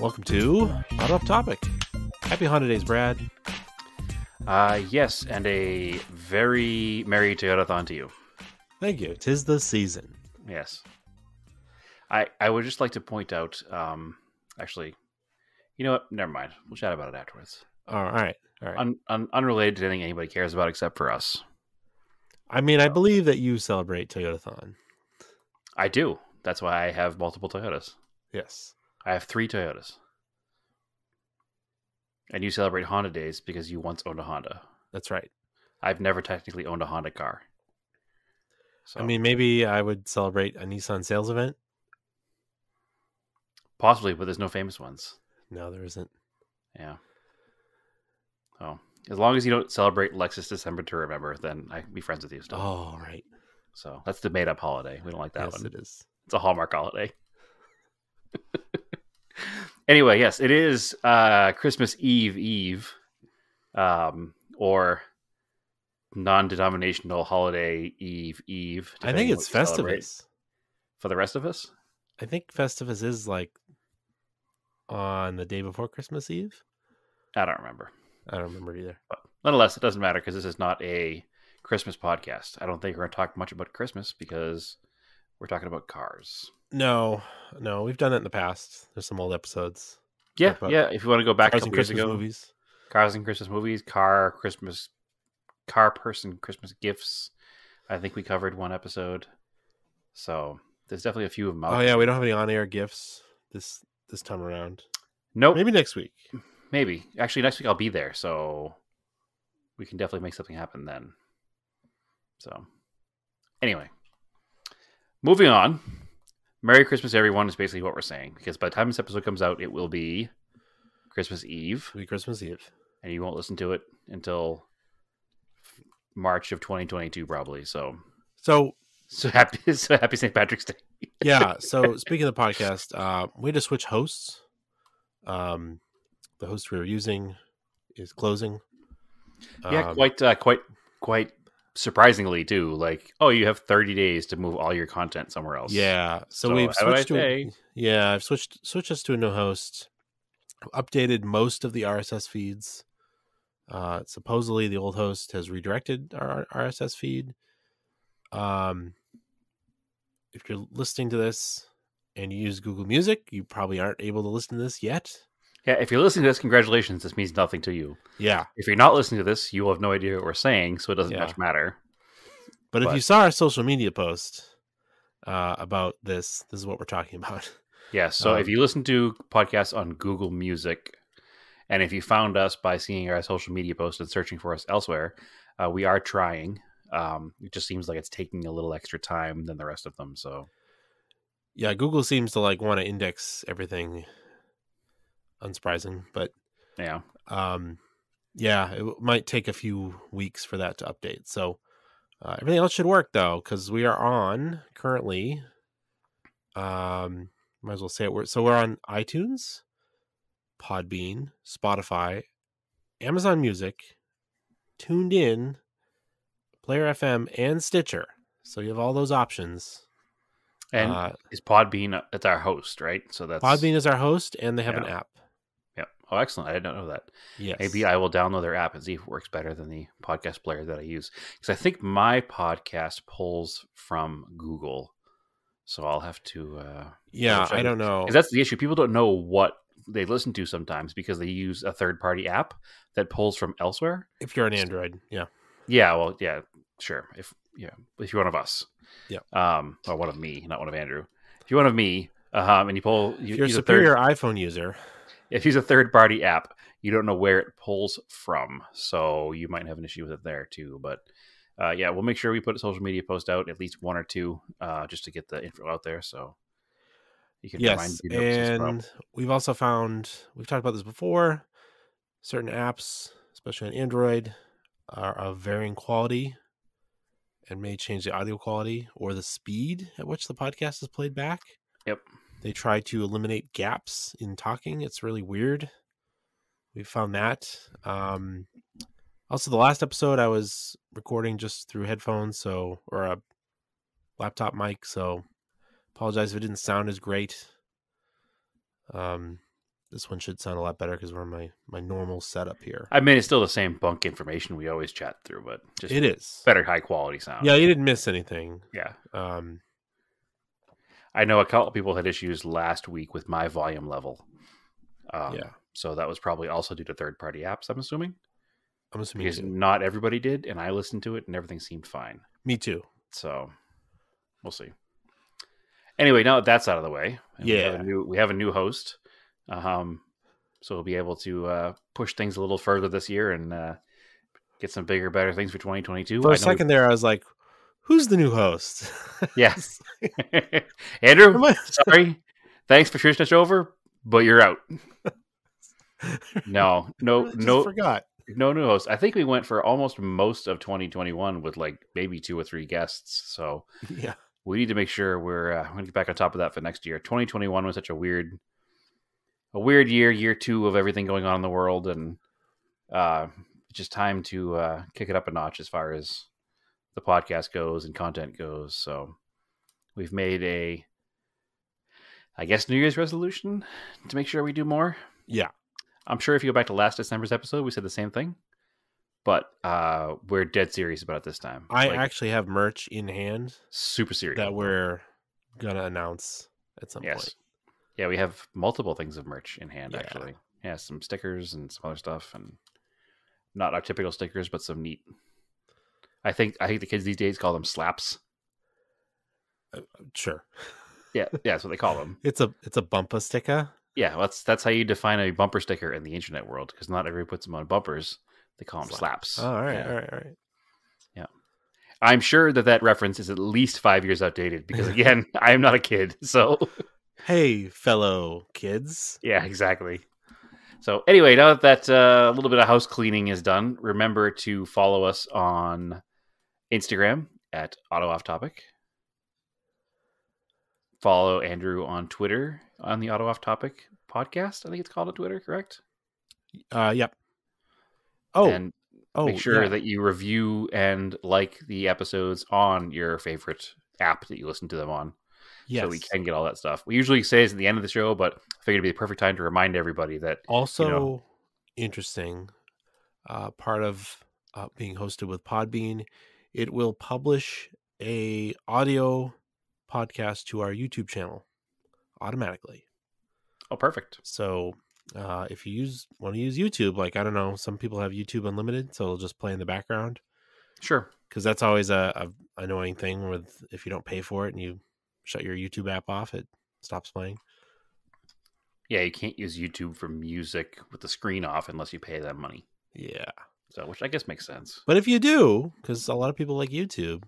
Welcome to Hot Up Topic. Happy Honda Days, Brad. Yes, and a very merry Toyotathon to you. Thank you. 'Tis the season. Yes. I would just like to point out, actually, you know what? Never mind. We'll chat about it afterwards. All right. Unrelated to anything anybody cares about except for us. I mean, I believe that you celebrate Toyotathon. I do. That's why I have multiple Toyotas. Yes. I have 3 Toyotas. And you celebrate Honda Days because you once owned a Honda. That's right. I've never technically owned a Honda car. So I mean, maybe I would celebrate a Nissan sales event. possibly, but there's no famous ones. No, there isn't. Yeah. Oh, as long as you don't celebrate Lexus December to Remember, then I can be friends with you still. Oh, right. So that's the made-up holiday. We don't like that Yes, one. it is. It's a Hallmark holiday. Anyway, yes, it is Christmas Eve, or non-denominational holiday Eve. I think depending it's what you celebrate. Festivus. For the rest of us. I think Festivus is like on the day before Christmas Eve. I don't remember. I don't remember either. But nonetheless, it doesn't matter because this is not a Christmas podcast. I don't think we're going to talk much about Christmas because we're talking about cars. No, we've done it in the past. There's some old episodes. Yeah, Talk about yeah. If you want to go back a Cars couple and years Christmas ago, movies. cars and Christmas movies, car person Christmas gifts. I think we covered one episode. So there's definitely a few of them out Oh there. yeah, we don't have any on-air gifts this time around. Nope. Maybe next week. Maybe. Actually, next week I'll be there, so we can definitely make something happen then. So, anyway, moving on. Merry Christmas, everyone, is basically what we're saying. Because by the time this episode comes out, it will be Christmas Eve. It'll be Christmas Eve. And you won't listen to it until March of 2022, probably. So happy St. Patrick's Day. Yeah. So speaking of the podcast, we had to switch hosts. The host we were using is closing. Yeah, quite surprisingly too. Like, oh, you have 30 days to move all your content somewhere else. Yeah. So So we've how would I switched to say? I've switched us to a new host. Updated most of the RSS feeds. Supposedly the old host has redirected our RSS feed. If you're listening to this and you use Google Music, you probably aren't able to listen to this yet. Yeah, if you're listening to this, congratulations. This means nothing to you. Yeah. If you're not listening to this, you will have no idea what we're saying, so it doesn't Yeah. much matter. But if you saw our social media post about this is what we're talking about. Yeah, so if you listen to podcasts on Google Music, and if you found us by seeing our social media post and searching for us elsewhere, we are trying. It just seems like it's taking a little extra time than the rest of them. So Yeah, Google seems to like want to index everything. Unsurprising, but yeah, yeah, it might take a few weeks for that to update. So everything else should work though, because we are on currently. Might as well say it. So we're on iTunes, Podbean, Spotify, Amazon Music, Tuned In, Player FM, and Stitcher. So you have all those options. and is Podbean? It's our host, right? So that's Podbean is our host, and they have an Yeah. app. Yeah. Oh, excellent! I didn't know that. Yes. Maybe I will download their app and see if it works better than the podcast player that I use. Because I think my podcast pulls from Google, so I'll have to. Yeah, double check I it. don't know. 'Cause that's the issue. People don't know what they listen to sometimes because they use a third-party app that pulls from elsewhere. If you're on Android, yeah. Yeah. Well. Yeah. Sure. If you're one of us. Yeah. Or one of me, not one of Andrew. If you're one of me, and you pull, If you're a use superior iPhone user, if you use a third-party app, you don't know where it pulls from, so you might have an issue with it there too. But yeah, we'll make sure we put a social media post out, at least 1 or 2, just to get the info out there. So you can yes. your notes as well. And we've also found, we've talked about this before, certain apps, especially on Android, are of varying quality and may change the audio quality or the speed at which the podcast is played back. Yep. They try to eliminate gaps in talking. It's really weird. We found that. Also, the last episode I was recording just through headphones, or a laptop mic, so apologize if it didn't sound as great. This one should sound a lot better because we're on my normal setup here. I mean, it's still the same bunk information we always chat through, but just It is better high quality sound. Yeah, you didn't miss anything. Yeah. Um, I know a couple people had issues last week with my volume level. Yeah. So that was probably also due to third-party apps, I'm assuming. Because too. not everybody did, and I listened to it, and everything seemed fine. Me too. So we'll see. Anyway, now that that's out of the way, Yeah. we have a new host. So we'll be able to push things a little further this year and get some bigger, better things for 2022. For a second there, I was like, who's the new host? Yes. Andrew, sorry. Thanks for switching us over, but you're out. No. Forgot. No new host. I think we went for almost most of 2021 with like maybe 2 or 3 guests. So yeah, we need to make sure we're going to get back on top of that for next year. 2021 was such a weird year, year 2 of everything going on in the world, and just time to kick it up a notch as far as the podcast goes and content goes. So we've made a, I guess, New Year's resolution to make sure we do more. Yeah. I'm sure if you go back to last December's episode, we said the same thing, but we're dead serious about it this time. I actually have merch in hand. Super serious. That we're going to announce at some point. Yeah, we have multiple things of merch in hand, actually. Yeah, some stickers and some other stuff, and not our typical stickers, but some neat. I think the kids these days call them slaps. Sure. Yeah, that's what they call them. It's a bumper sticker. Yeah, well, that's how you define a bumper sticker in the internet world, because not everybody puts them on bumpers. They call them slaps. Oh, all right. Yeah. I'm sure that reference is at least 5 years outdated, because, again, I am not a kid, so... Hey, fellow kids. Yeah, exactly. So, anyway, now that a little bit of house cleaning is done, remember to follow us on Instagram at AutoOffTopic. Follow Andrew on Twitter on the Auto Off Topic podcast. I think it's called on Twitter, correct? Yep. Oh, and make sure that you review and like the episodes on your favorite app that you listen to them on. Yes. So we can get all that stuff. We usually say it's at the end of the show, but I figured it'd be the perfect time to remind everybody that. Also, interesting part of being hosted with Podbean, it will publish a audio podcast to our YouTube channel automatically. Oh, perfect. So if you want to use YouTube, like, I don't know, some people have YouTube Unlimited, so it'll just play in the background. Sure. Because that's always a annoying thing with if you don't pay for it and you shut your YouTube app off, it stops playing. Yeah, you can't use YouTube for music with the screen off unless you pay them money. Yeah. So, which I guess makes sense. But if you do, because a lot of people like YouTube,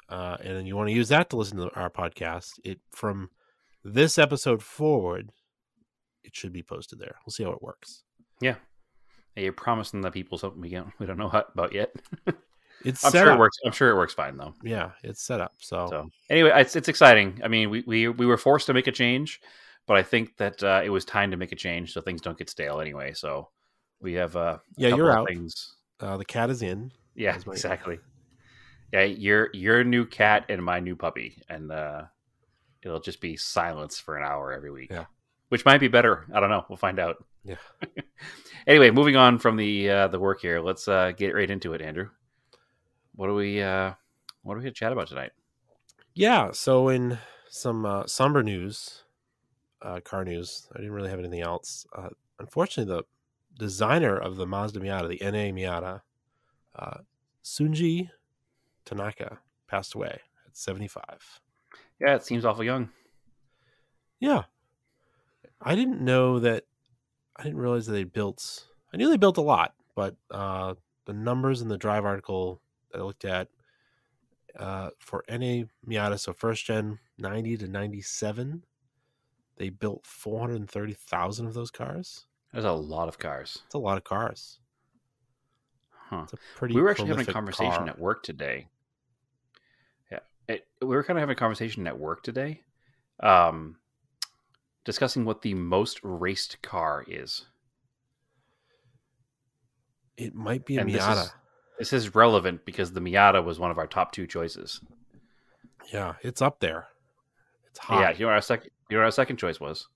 and then you want to use that to listen to our podcast, from this episode forward, it should be posted there. We'll see how it works. Yeah. Hey, you're promising the people something we don't know about yet. I'm sure it works. I'm sure it works fine though. Yeah, it's set up. So anyway, it's exciting. I mean, we were forced to make a change, but I think that it was time to make a change so things don't get stale anyway. So we have you're out. Things. The cat is in. Yeah, exactly. Yeah, your new cat and my new puppy, and it'll just be silence for an hour every week. Yeah, which might be better. I don't know. We'll find out. Yeah. Anyway, moving on from the work here, let's get right into it, Andrew. What do we gonna chat about tonight? Yeah, so in some somber news, car news, I didn't really have anything else. Unfortunately, the designer of the Mazda Miata, the NA Miata, Sunji Tanaka, passed away at 75. Yeah, it seems awful young. Yeah. I didn't realize that I knew they built a lot, but the numbers in the drive article that I looked at for NA Miata, so first gen 90 to 97, they built 430,000 of those cars. That's a lot of cars. It's a lot of cars. Huh. It's a pretty we were actually having a conversation car. At work today. Yeah. We were kind of having a conversation at work today, discussing what the most raced car is. It might be a Miata. This is relevant because the Miata was one of our top 2 choices. Yeah, it's up there. It's high. Yeah, you know what our second choice was?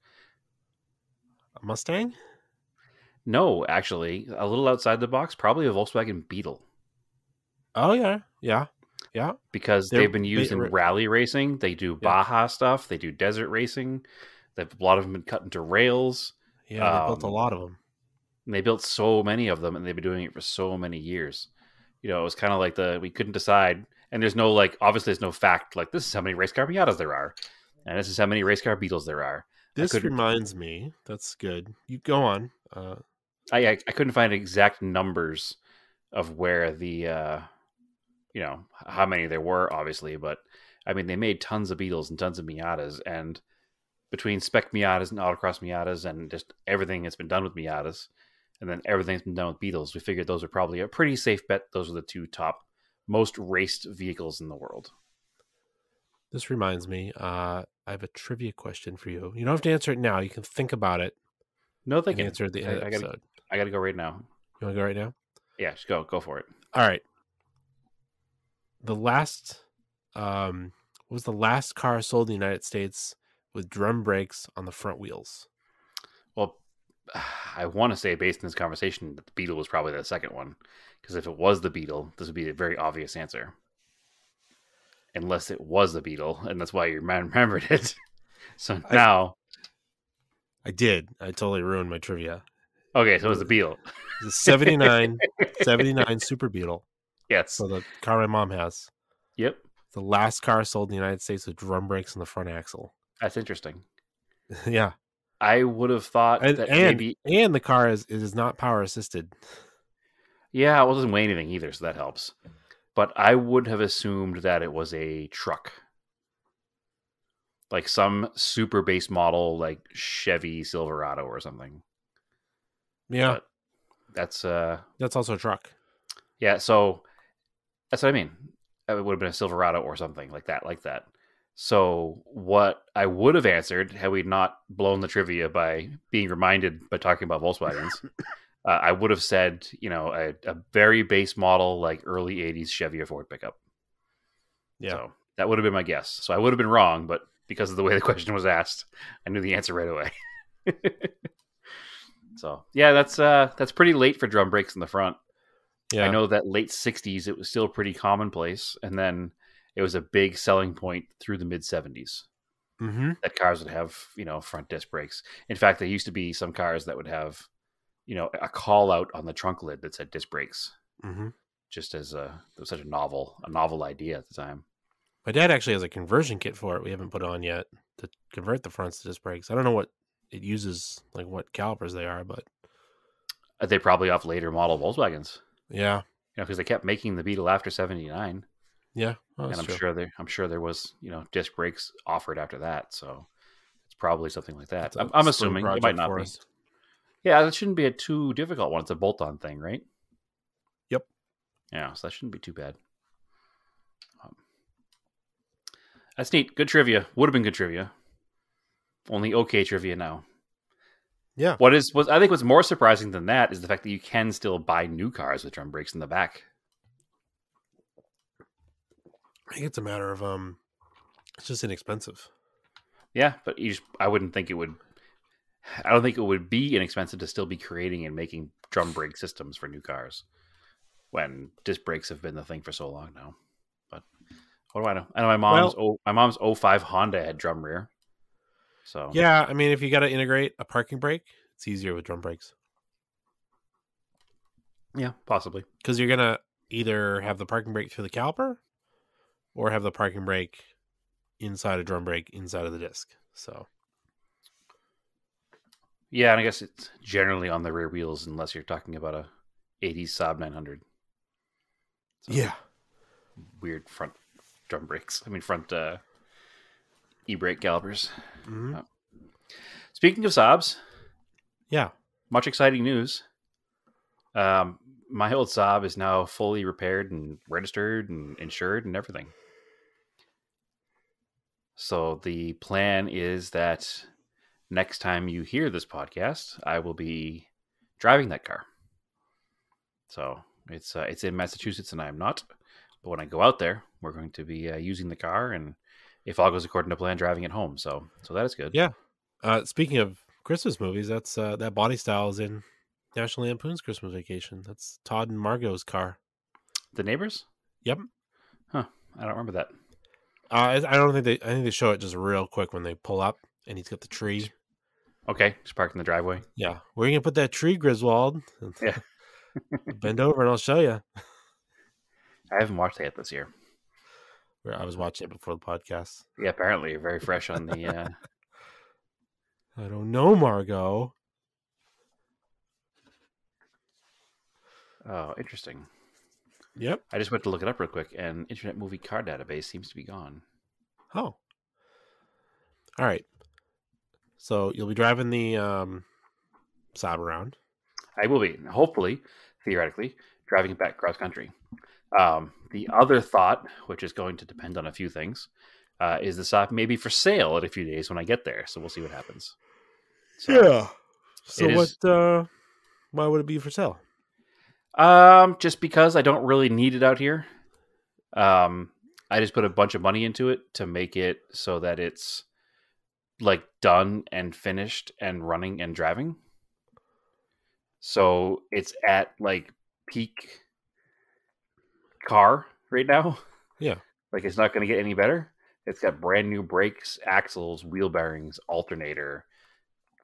A Mustang? No, actually, a little outside the box, probably a Volkswagen Beetle. Oh yeah, yeah, yeah. Because They're they've been used in ba- rally racing. They do yeah, Baja stuff. They do desert racing. A lot of them been cut into rails. yeah. They built a Um, lot of them. and they built so many of them, and they've been doing it for so many years. It was kind of like we couldn't decide. And there's no obviously there's no fact like this is how many race car Miatas there are, and this is how many race car Beetles there are. I This couldn't reminds me. That's good. You go on. I couldn't find exact numbers of where the how many there were, obviously, but I mean they made tons of Beetles and tons of Miatas, and between spec Miatas and autocross Miatas and just everything that's been done with Miatas, and then everything that's been done with Beetles, we figured those are probably a pretty safe bet. Those are the two top most raced vehicles in the world. This reminds me. I have a trivia question for you. You don't have to answer it now. You can think about it No and thinking. answer at the end of the episode. I gotta go right now. You want to go right now? Yeah, just go for it. All right. The last, what was the last car sold in the United States with drum brakes on the front wheels? Well, I want to say based on this conversation that the Beetle was probably the second one, because if it was the Beetle, this would be a very obvious answer. Unless it was the Beetle, and that's why you remembered it. So now, I did. I totally ruined my trivia. Okay, so it was the Beetle. It's a 79 Super Beetle. Yes. So the car my mom has. Yep. The last car sold in the United States with drum brakes on the front axle. That's interesting. Yeah. I would have thought that maybe... And the car is not power assisted. Yeah, well, it doesn't weigh anything either, so that helps. But I would have assumed that it was a truck. Like some super base model, like Chevy Silverado or something. Yeah. But that's also a truck. Yeah, so that's what I mean. It would have been a Silverado or something like that. So what I would have answered had we not blown the trivia by being reminded by talking about Volkswagens, I would have said, a very base model, like early 80s Chevy or Ford pickup. Yeah. So that would have been my guess. So I would have been wrong, but because of the way the question was asked, I knew the answer right away. So yeah, that's pretty late for drum brakes in the front. Yeah. I know that late 60s, it was still pretty commonplace. And then it was a big selling point through the mid 70s that cars would have, front disc brakes. In fact, there used to be some cars that would have, a call out on the trunk lid that said disc brakes, just as it was such a novel idea at the time. My dad actually has a conversion kit for it. We haven't put on yet to convert the fronts to disc brakes. I don't know what it uses, like what calipers they are, but they probably off later model Volkswagens. Yeah, because they kept making the Beetle after 79. Yeah, and I'm sure there was disc brakes offered after that. So it's probably something like that. I'm assuming it might not be. Us. Yeah, that shouldn't be a too difficult one. It's a bolt-on thing, right? Yep. Yeah, so that shouldn't be too bad. That's neat. Good trivia. Would have been good trivia. Only okay trivia now. Yeah. What I think what's more surprising than that is the fact that you can still buy new cars with drum brakes in the back. I think it's a matter of it's just inexpensive. Yeah, but I wouldn't think it would. I don't think it would be inexpensive to still be creating and making drum brake systems for new cars when disc brakes have been the thing for so long now. But what do I know? I know my mom's 05 Honda had drum rear. So yeah, I mean, if you got to integrate a parking brake, it's easier with drum brakes. Yeah, possibly. Because you're gonna either have the parking brake through the caliper, or have the parking brake inside a drum brake inside of the disc. So yeah, and I guess it's generally on the rear wheels unless you're talking about a 80s Saab 900. So yeah, weird front drum brakes. I mean front e-brake calipers. Speaking of Saabs, yeah, much exciting news. My old Saab is now fully repaired and registered and insured and everything. So the plan is that next time you hear this podcast, I will be driving that car. So it's in Massachusetts and I am not. But when I go out there, we're going to be using the car and if all goes according to plan, driving it home. So that is good. Yeah. Speaking of Christmas movies, that's that body style is in National Lampoon's Christmas Vacation. That's Todd and Margot's car. The Neighbors? Yep. Huh. I don't remember that. I don't think they. I think they show it just real quick when they pull up, and he's got the tree. Okay, just parked in the driveway. Yeah, where are you gonna put that tree, Griswold? Yeah. Bend over and I'll show you. I haven't watched it yet this year. I was watching it before the podcast. Yeah, apparently you're very fresh on the. I don't know, Margot. Oh, interesting. Yep. I just went to look it up real quick, and Internet Movie Car Database seems to be gone. Oh. All right. So you'll be driving the Saab around. I will be, hopefully, theoretically, driving it back cross country. The other thought, which is going to depend on a few things, is the Saab may be for sale in a few days when I get there. So we'll see what happens. So, yeah. So it what? is- Why would it be for sale? Just because I don't really need it out here. I just put a bunch of money into it to make it so that it's like done and finished and running and driving. So it's at like peak car right now. Yeah. Like it's not going to get any better. It's got brand new brakes, axles, wheel bearings, alternator,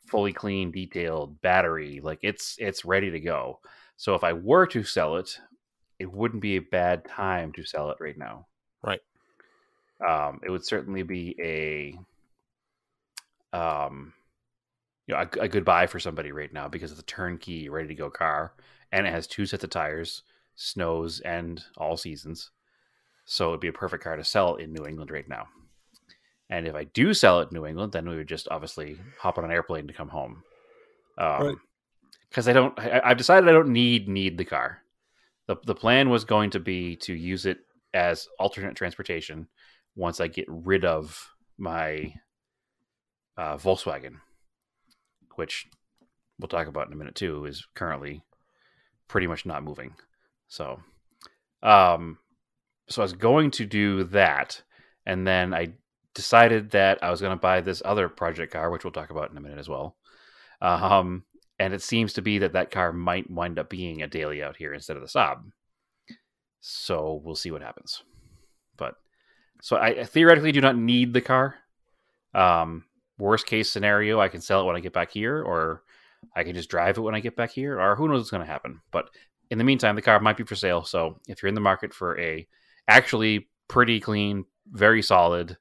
fully clean, detailed battery. Like it's ready to go. So if I were to sell it, it wouldn't be a bad time to sell it right now. Right. It would certainly be a a good buy for somebody right now because it's a turnkey, ready to go car, and it has 2 sets of tires, snows and all seasons. So it'd be a perfect car to sell in New England right now. And if I do sell it in New England, then we would just obviously hop on an airplane to come home. Right. Because I've decided I don't need the car. The plan was going to be to use it as alternate transportation once I get rid of my Volkswagen, which we'll talk about in a minute too, is currently pretty much not moving. So I was going to do that, and then I decided that I was going to buy this other project car, which we'll talk about in a minute as well. And it seems to be that car might wind up being a daily out here instead of the Saab. So we'll see what happens. But so I theoretically do not need the car. Worst case scenario, I can sell it when I get back here, or I can just drive it when I get back here, or who knows what's going to happen. But in the meantime, the car might be for sale. So if you're in the market for a actually pretty clean, very solid,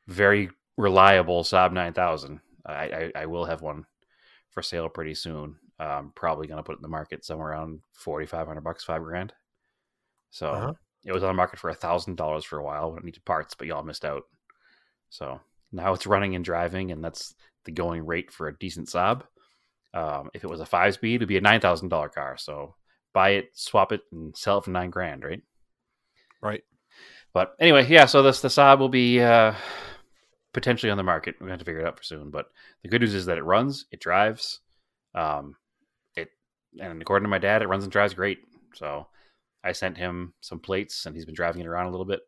very reliable Saab 9000, I will have one for sale pretty soon. Probably going to put it in the market somewhere around $4,500, $5,000. So It was on the market for $1,000 for a while when it needed parts, but y'all missed out. So now it's running and driving, and that's the going rate for a decent Saab. If it was a 5-speed, it'd be a $9,000 car. So buy it, swap it, and sell it for $9,000, right? Right. But anyway, yeah. So the Saab will be potentially on the market. We're going to have to figure it out for soon. But the good news is that it runs, it drives, and according to my dad, it runs and drives great. So I sent him some plates, and he's been driving it around a little bit.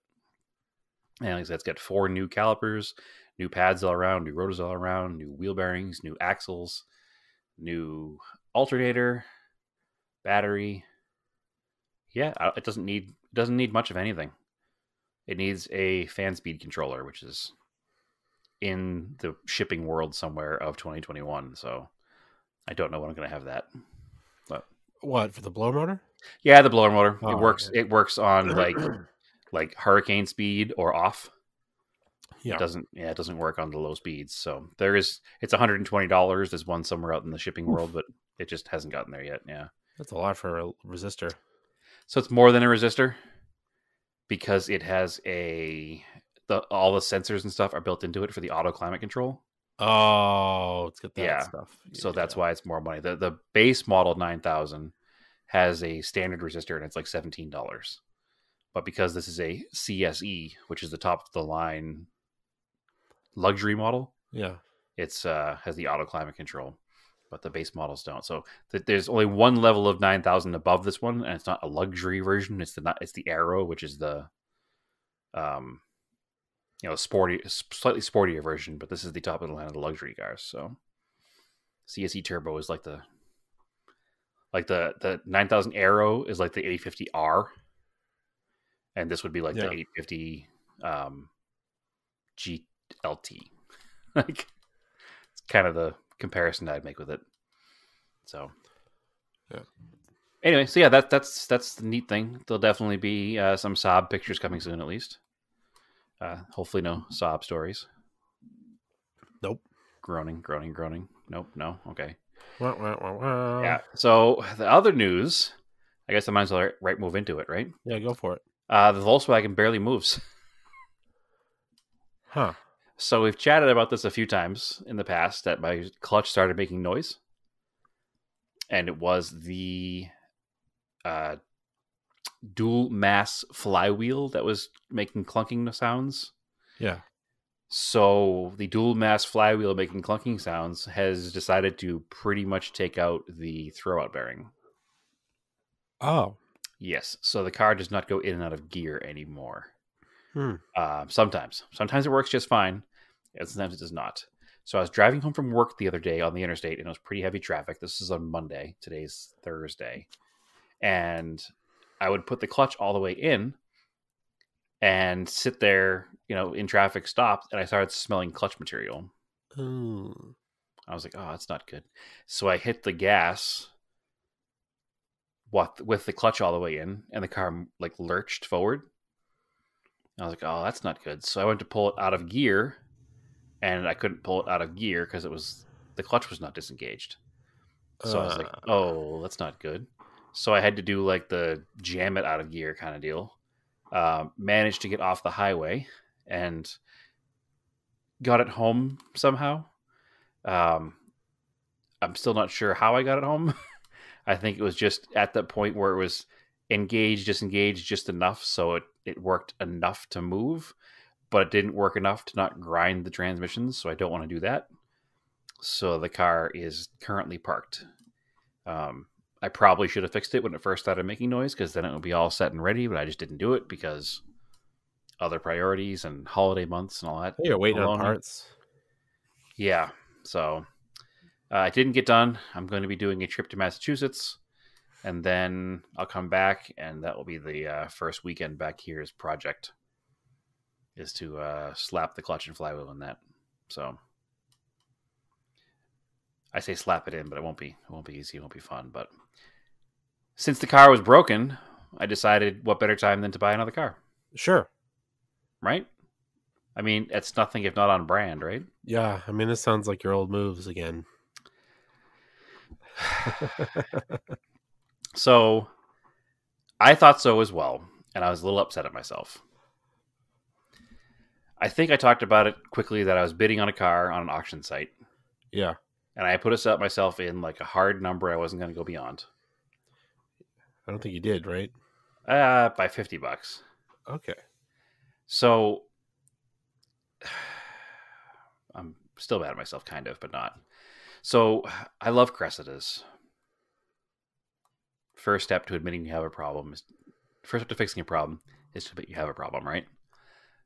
And like I said, it's got 4 new calipers, new pads all around, new rotors all around, new wheel bearings, new axles, new alternator, battery. Yeah, it doesn't need much of anything. It needs a fan speed controller, which is in the shipping world somewhere of 2021. So I don't know when I'm going to have that. But what, for the blower motor? Yeah, the blower motor. Oh, it works. okay. It works on like hurricane speed or off. Yeah. It doesn't work on the low speeds. So it's $120. There's one somewhere out in the shipping world, but it just hasn't gotten there yet. Yeah. That's a lot for a resistor. So it's more than a resistor because it has all the sensors and stuff are built into it for the auto climate control. Oh, it's got that stuff. So that's why it's more money. The base model 9000 has a standard resistor and it's like $17. But because this is a CSE, which is the top of the line luxury model, yeah, it's has the auto climate control, but the base models don't. So there's only one level of 9000 above this one, and it's not a luxury version. It's the Aero, which is the slightly sportier version. But this is the top of the line of the luxury cars. So CSE turbo is like the 9000 Aero is like the 850R, and this would be like the 850 GLT. Like, it's kind of the comparison I'd make with it. So, yeah. Anyway, so yeah, that's the neat thing. There'll definitely be some Saab pictures coming soon, at least. Hopefully, no Saab stories. Nope. Groaning. Nope. No. Okay. Wah, wah, wah, wah. Yeah. So the other news, I guess I might as well move into it, right? Yeah, go for it. The Volkswagen barely moves. Huh. So we've chatted about this a few times in the past that my clutch started making noise. And it was the dual mass flywheel that was making clunking sounds. Yeah. So the dual mass flywheel making clunking sounds has decided to pretty much take out the throwout bearing. Oh. Yes. So the car does not go in and out of gear anymore. Hmm. Sometimes it works just fine, and sometimes it does not. So I was driving home from work the other day on the interstate, and it was pretty heavy traffic. This is on Monday. Today's Thursday. And I would put the clutch all the way in and sit there, in traffic, stopped, and I started smelling clutch material. Ooh. I was like, oh, that's not good. So I hit the gas with the clutch all the way in, and the car like lurched forward. I was like, oh, that's not good. So I went to pull it out of gear, and I couldn't pull it out of gear because the clutch was not disengaged. So I was like, oh, that's not good. So I had to do like the jam it out of gear kind of deal. Managed to get off the highway and got it home somehow. I'm still not sure how I got it home. I think it was just at that point where it was engaged, disengaged just enough so it worked enough to move, but it didn't work enough to not grind the transmissions, so I don't want to do that. So the car is currently parked. I probably should have fixed it when it first started making noise, because then it would be all set and ready, but I just didn't do it because other priorities and holiday months and all that. You're waiting on parts. Yeah, so I didn't get done. I'm going to be doing a trip to Massachusetts, and then I'll come back, and that will be the first weekend back here's project, is to slap the clutch and flywheel in that. So I say slap it in, but it won't be easy. It won't be fun. But since the car was broken, I decided what better time than to buy another car. Sure. Right? I mean, it's nothing if not on brand, right? Yeah. I mean, this sounds like your old moves again. So I thought so as well, and I was a little upset at myself. I think I talked about it quickly that I was bidding on a car on an auction site. Yeah. And I put myself in like a hard number I wasn't going to go beyond. I don't think you did, right? By $50. Okay. So I'm still mad at myself, kind of, but not. So I love Cressidas. First step to admitting you have a problem first step to fixing a problem is to admit you have a problem, right?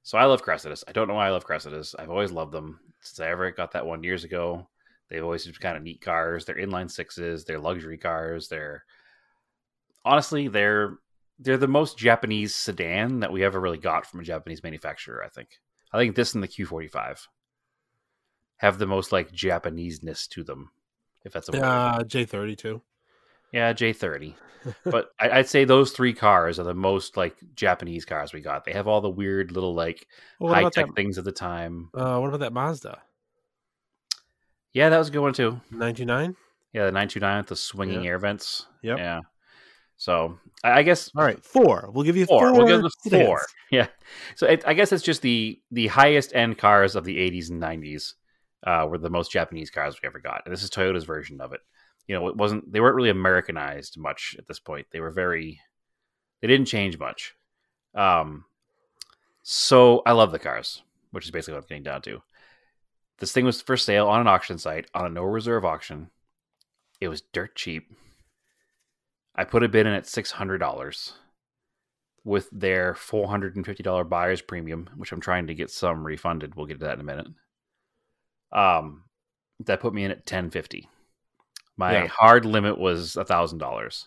So I love Cressidas. I don't know why I love Cressidas. I've always loved them since I ever got that one years ago. They've always been kind of neat cars. They're inline sixes. They're luxury cars. Honestly, they're the most Japanese sedan that we ever really got from a Japanese manufacturer, I think. I think this and the Q45 have the most like Japanese-ness to them, if that's a word. J30 too. Yeah, J30. But I'd say those three cars are the most like Japanese cars we got. They have all the weird little like high-tech things at the time. What about that Mazda? Yeah, that was a good one too. 929? Yeah, the 929 with the swinging air vents. Yep. Yeah. So I guess. All right, 4. We'll give you 4. We'll give them 4. Yeah. So I guess it's just the highest end cars of the 80s and 90s were the most Japanese cars we ever got, and this is Toyota's version of it. They weren't really Americanized much at this point. They didn't change much. So I love the cars, which is basically what I'm getting down to. This thing was for sale on an auction site, on a no reserve auction. It was dirt cheap. I put a bid in at $600 with their $450 buyer's premium, which I'm trying to get some refunded. We'll get to that in a minute. That put me in at $1,050. My hard limit was $1,000,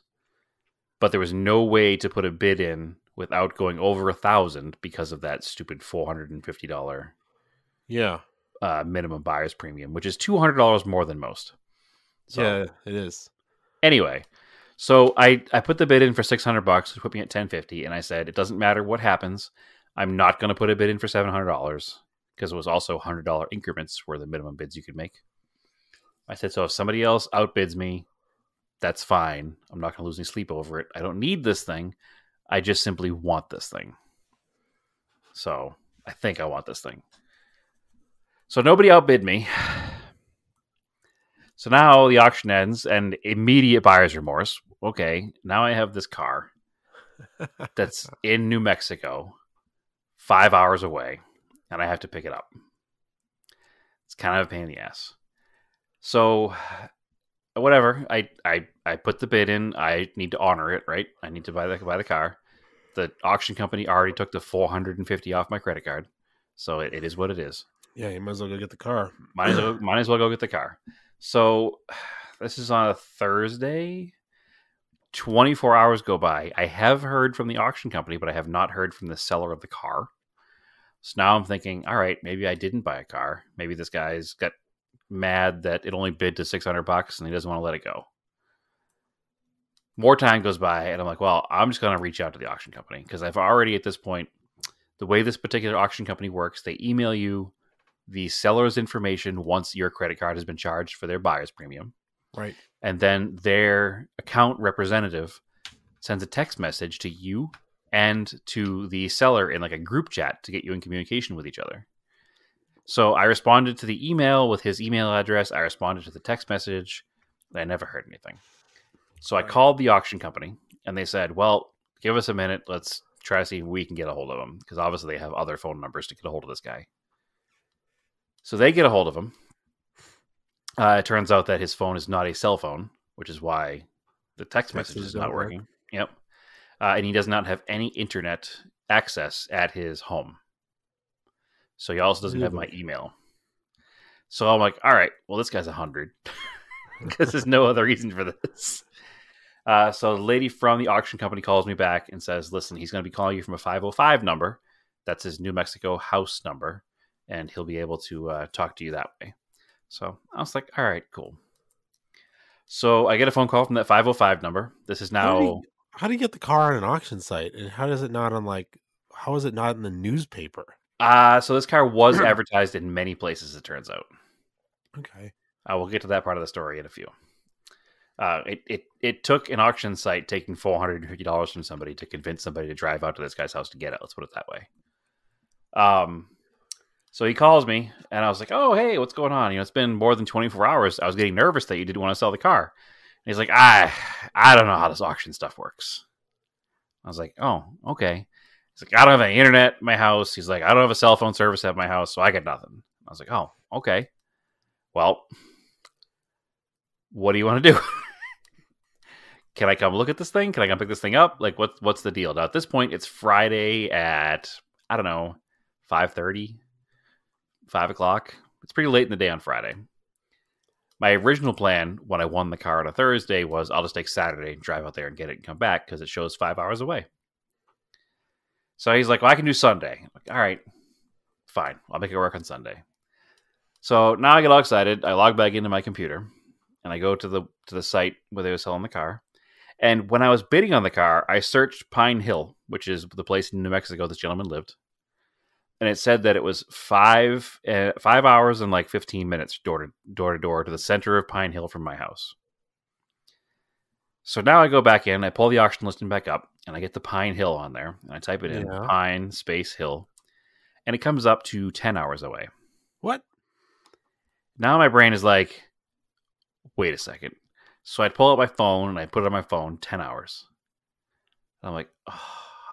but there was no way to put a bid in without going over 1,000 because of that stupid $450 minimum buyer's premium, which is $200 more than most. So, yeah, it is. Anyway, so I put the bid in for $600, which put me at $1,050, and I said it doesn't matter what happens. I'm not going to put a bid in for $700 because it was also $100 increments were the minimum bids you could make. I said, so if somebody else outbids me, that's fine. I'm not going to lose any sleep over it. I don't need this thing. I just simply want this thing. So I think I want this thing. So nobody outbid me. So now the auction ends and immediate buyer's remorse. Okay, now I have this car that's in New Mexico, 5 hours away, and I have to pick it up. It's kind of a pain in the ass. So whatever, I put the bid in. I need to honor it, right? I need to buy the car. The auction company already took the $450 off my credit card, so it is what it is. Yeah, you might as well go get the car. Might as well go get the car. So this is on a Thursday. 24 hours go by. I have heard from the auction company, but I have not heard from the seller of the car. So now I'm thinking, all right, maybe I didn't buy a car. Maybe this guy's got mad that it only bid to $600 and he doesn't want to let it go. More time goes by and I'm like, well, I'm just going to reach out to the auction company because I've already at this point, the way this particular auction company works, they email you the seller's information once your credit card has been charged for their buyer's premium. Right. And then their account representative sends a text message to you and to the seller in like a group chat to get you in communication with each other. So I responded to the email with his email address. I responded to the text message. I never heard anything. So I called the auction company and they said, well, give us a minute. Let's try to see if we can get a hold of him. Because obviously they have other phone numbers to get a hold of this guy. So they get a hold of him. It turns out that his phone is not a cell phone, which is why the text message is not working. Yep. And he does not have any internet access at his home. So he also doesn't have my email. So I'm like, all right, well, this guy's 100. Because there's no other reason for this. So the lady from the auction company calls me back and says, listen, he's going to be calling you from a 505 number. That's his New Mexico house number. And he'll be able to talk to you that way. So I was like, all right, cool. So I get a phone call from that 505 number. This is now... How do you get the car on an auction site? And how is it not in the newspaper? So this car was advertised in many places, it turns out. Okay. We'll get to that part of the story in a few. It took an auction site taking $450 from somebody to convince somebody to drive out to this guy's house to get it. Let's put it that way. So he calls me, and I was like, oh, hey, what's going on? It's been more than 24 hours. I was getting nervous that you didn't want to sell the car. And he's like, I don't know how this auction stuff works. I was like, oh, okay. He's like, I don't have any internet in my house. He's like, I don't have a cell phone service at my house, so I get nothing. I was like, oh, okay. Well, what do you want to do? Can I come look at this thing? Can I come pick this thing up? Like, what's the deal? Now, at this point, it's Friday at, I don't know, 5:30, 5 o'clock. It's pretty late in the day on Friday. My original plan when I won the car on a Thursday was I'll just take Saturday and drive out there and get it and come back because it shows 5 hours away. So he's like, well, I can do Sunday. I'm like, all right, fine. I'll make it work on Sunday. So now I get all excited. I log back into my computer and I go to the site where they were selling the car. And when I was bidding on the car, I searched Pine Hill, which is the place in New Mexico this gentleman lived. And it said that it was 5 hours and like 15 minutes door to door to the center of Pine Hill from my house. So now I go back in, I pull the auction listing back up, and I get the Pine Hill on there, and I type it in, Pine space Hill, and it comes up to 10 hours away. What? Now my brain is like, wait a second. So I pull out my phone, and I put it on my phone, 10 hours. And I'm like, oh,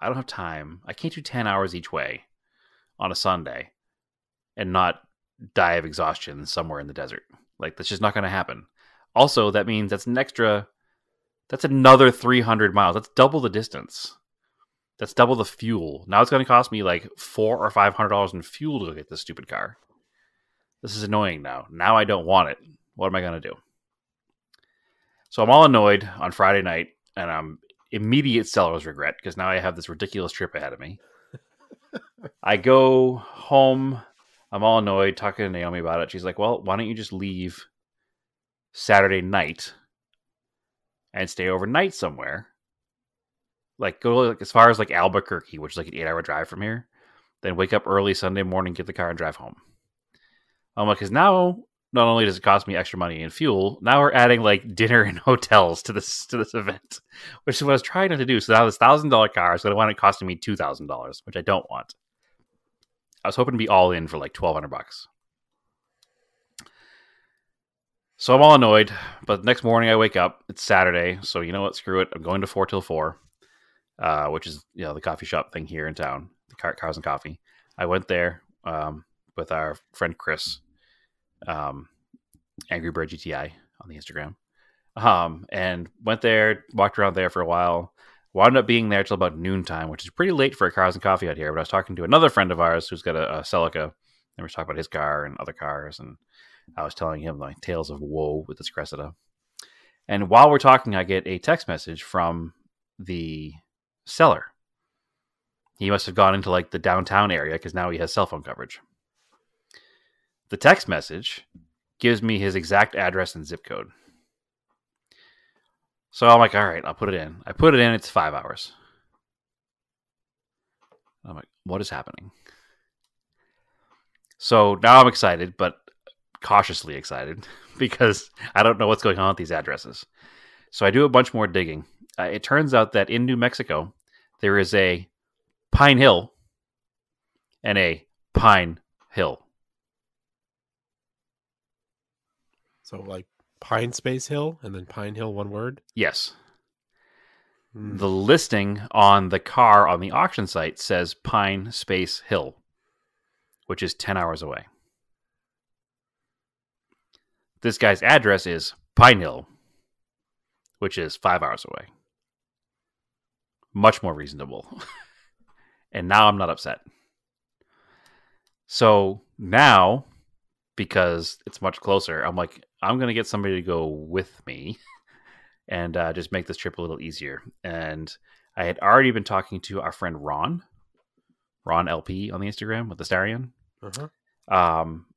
I don't have time. I can't do 10 hours each way on a Sunday and not die of exhaustion somewhere in the desert. Like, that's just not going to happen. Also, that means that's another 300 miles. That's double the distance. That's double the fuel. Now it's going to cost me like $400 or $500 in fuel to get this stupid car. This is annoying now. Now I don't want it. What am I going to do? So I'm all annoyed on Friday night, and I'm immediate seller's regret because now I have this ridiculous trip ahead of me. I go home. I'm all annoyed, talking to Naomi about it. She's like, well, why don't you just leave Saturday night and stay overnight somewhere? Like, go like as far as like Albuquerque, which is like an 8-hour drive from here. Then wake up early Sunday morning, get the car, and drive home. I'm like, because now not only does it cost me extra money in fuel, now we're adding like dinner and hotels to this event, which is what I was trying not to do. So now this $1,000 car is going to wind up costing me $2,000, which I don't want. I was hoping to be all in for like $1,200. So I'm all annoyed, but the next morning I wake up. It's Saturday, so you know what? Screw it. I'm going to 4 till 4, which is the coffee shop thing here in town, the Cars and Coffee. I went there with our friend Chris, Angry Bird GTI on the Instagram, and went there, walked around there for a while. Wound up being there till about noontime, which is pretty late for a Cars and Coffee out here. But I was talking to another friend of ours who's got a Celica, and we were talking about his car and other cars, and I was telling him like tales of woe with this Cressida. And while we're talking, I get a text message from the seller. He must have gone into like the downtown area because now he has cell phone coverage. The text message gives me his exact address and zip code. So I'm like, all right, I'll put it in. I put it in, it's 5 hours. I'm like, what is happening? So now I'm excited, but cautiously excited because I don't know what's going on with these addresses. So I do a bunch more digging. It turns out that in New Mexico, there is a Pine Hill and a Pine Hill. So like Pine Space Hill and then Pine Hill, one word? Yes. The listing on the car on the auction site says Pine Space Hill, which is 10 hours away. This guy's address is Pine Hill, which is 5 hours away. Much more reasonable. And now I'm not upset. So now, because it's much closer, I'm like, I'm going to get somebody to go with me and just make this trip a little easier. And I had already been talking to our friend Ron LP on the Instagram with the Starion.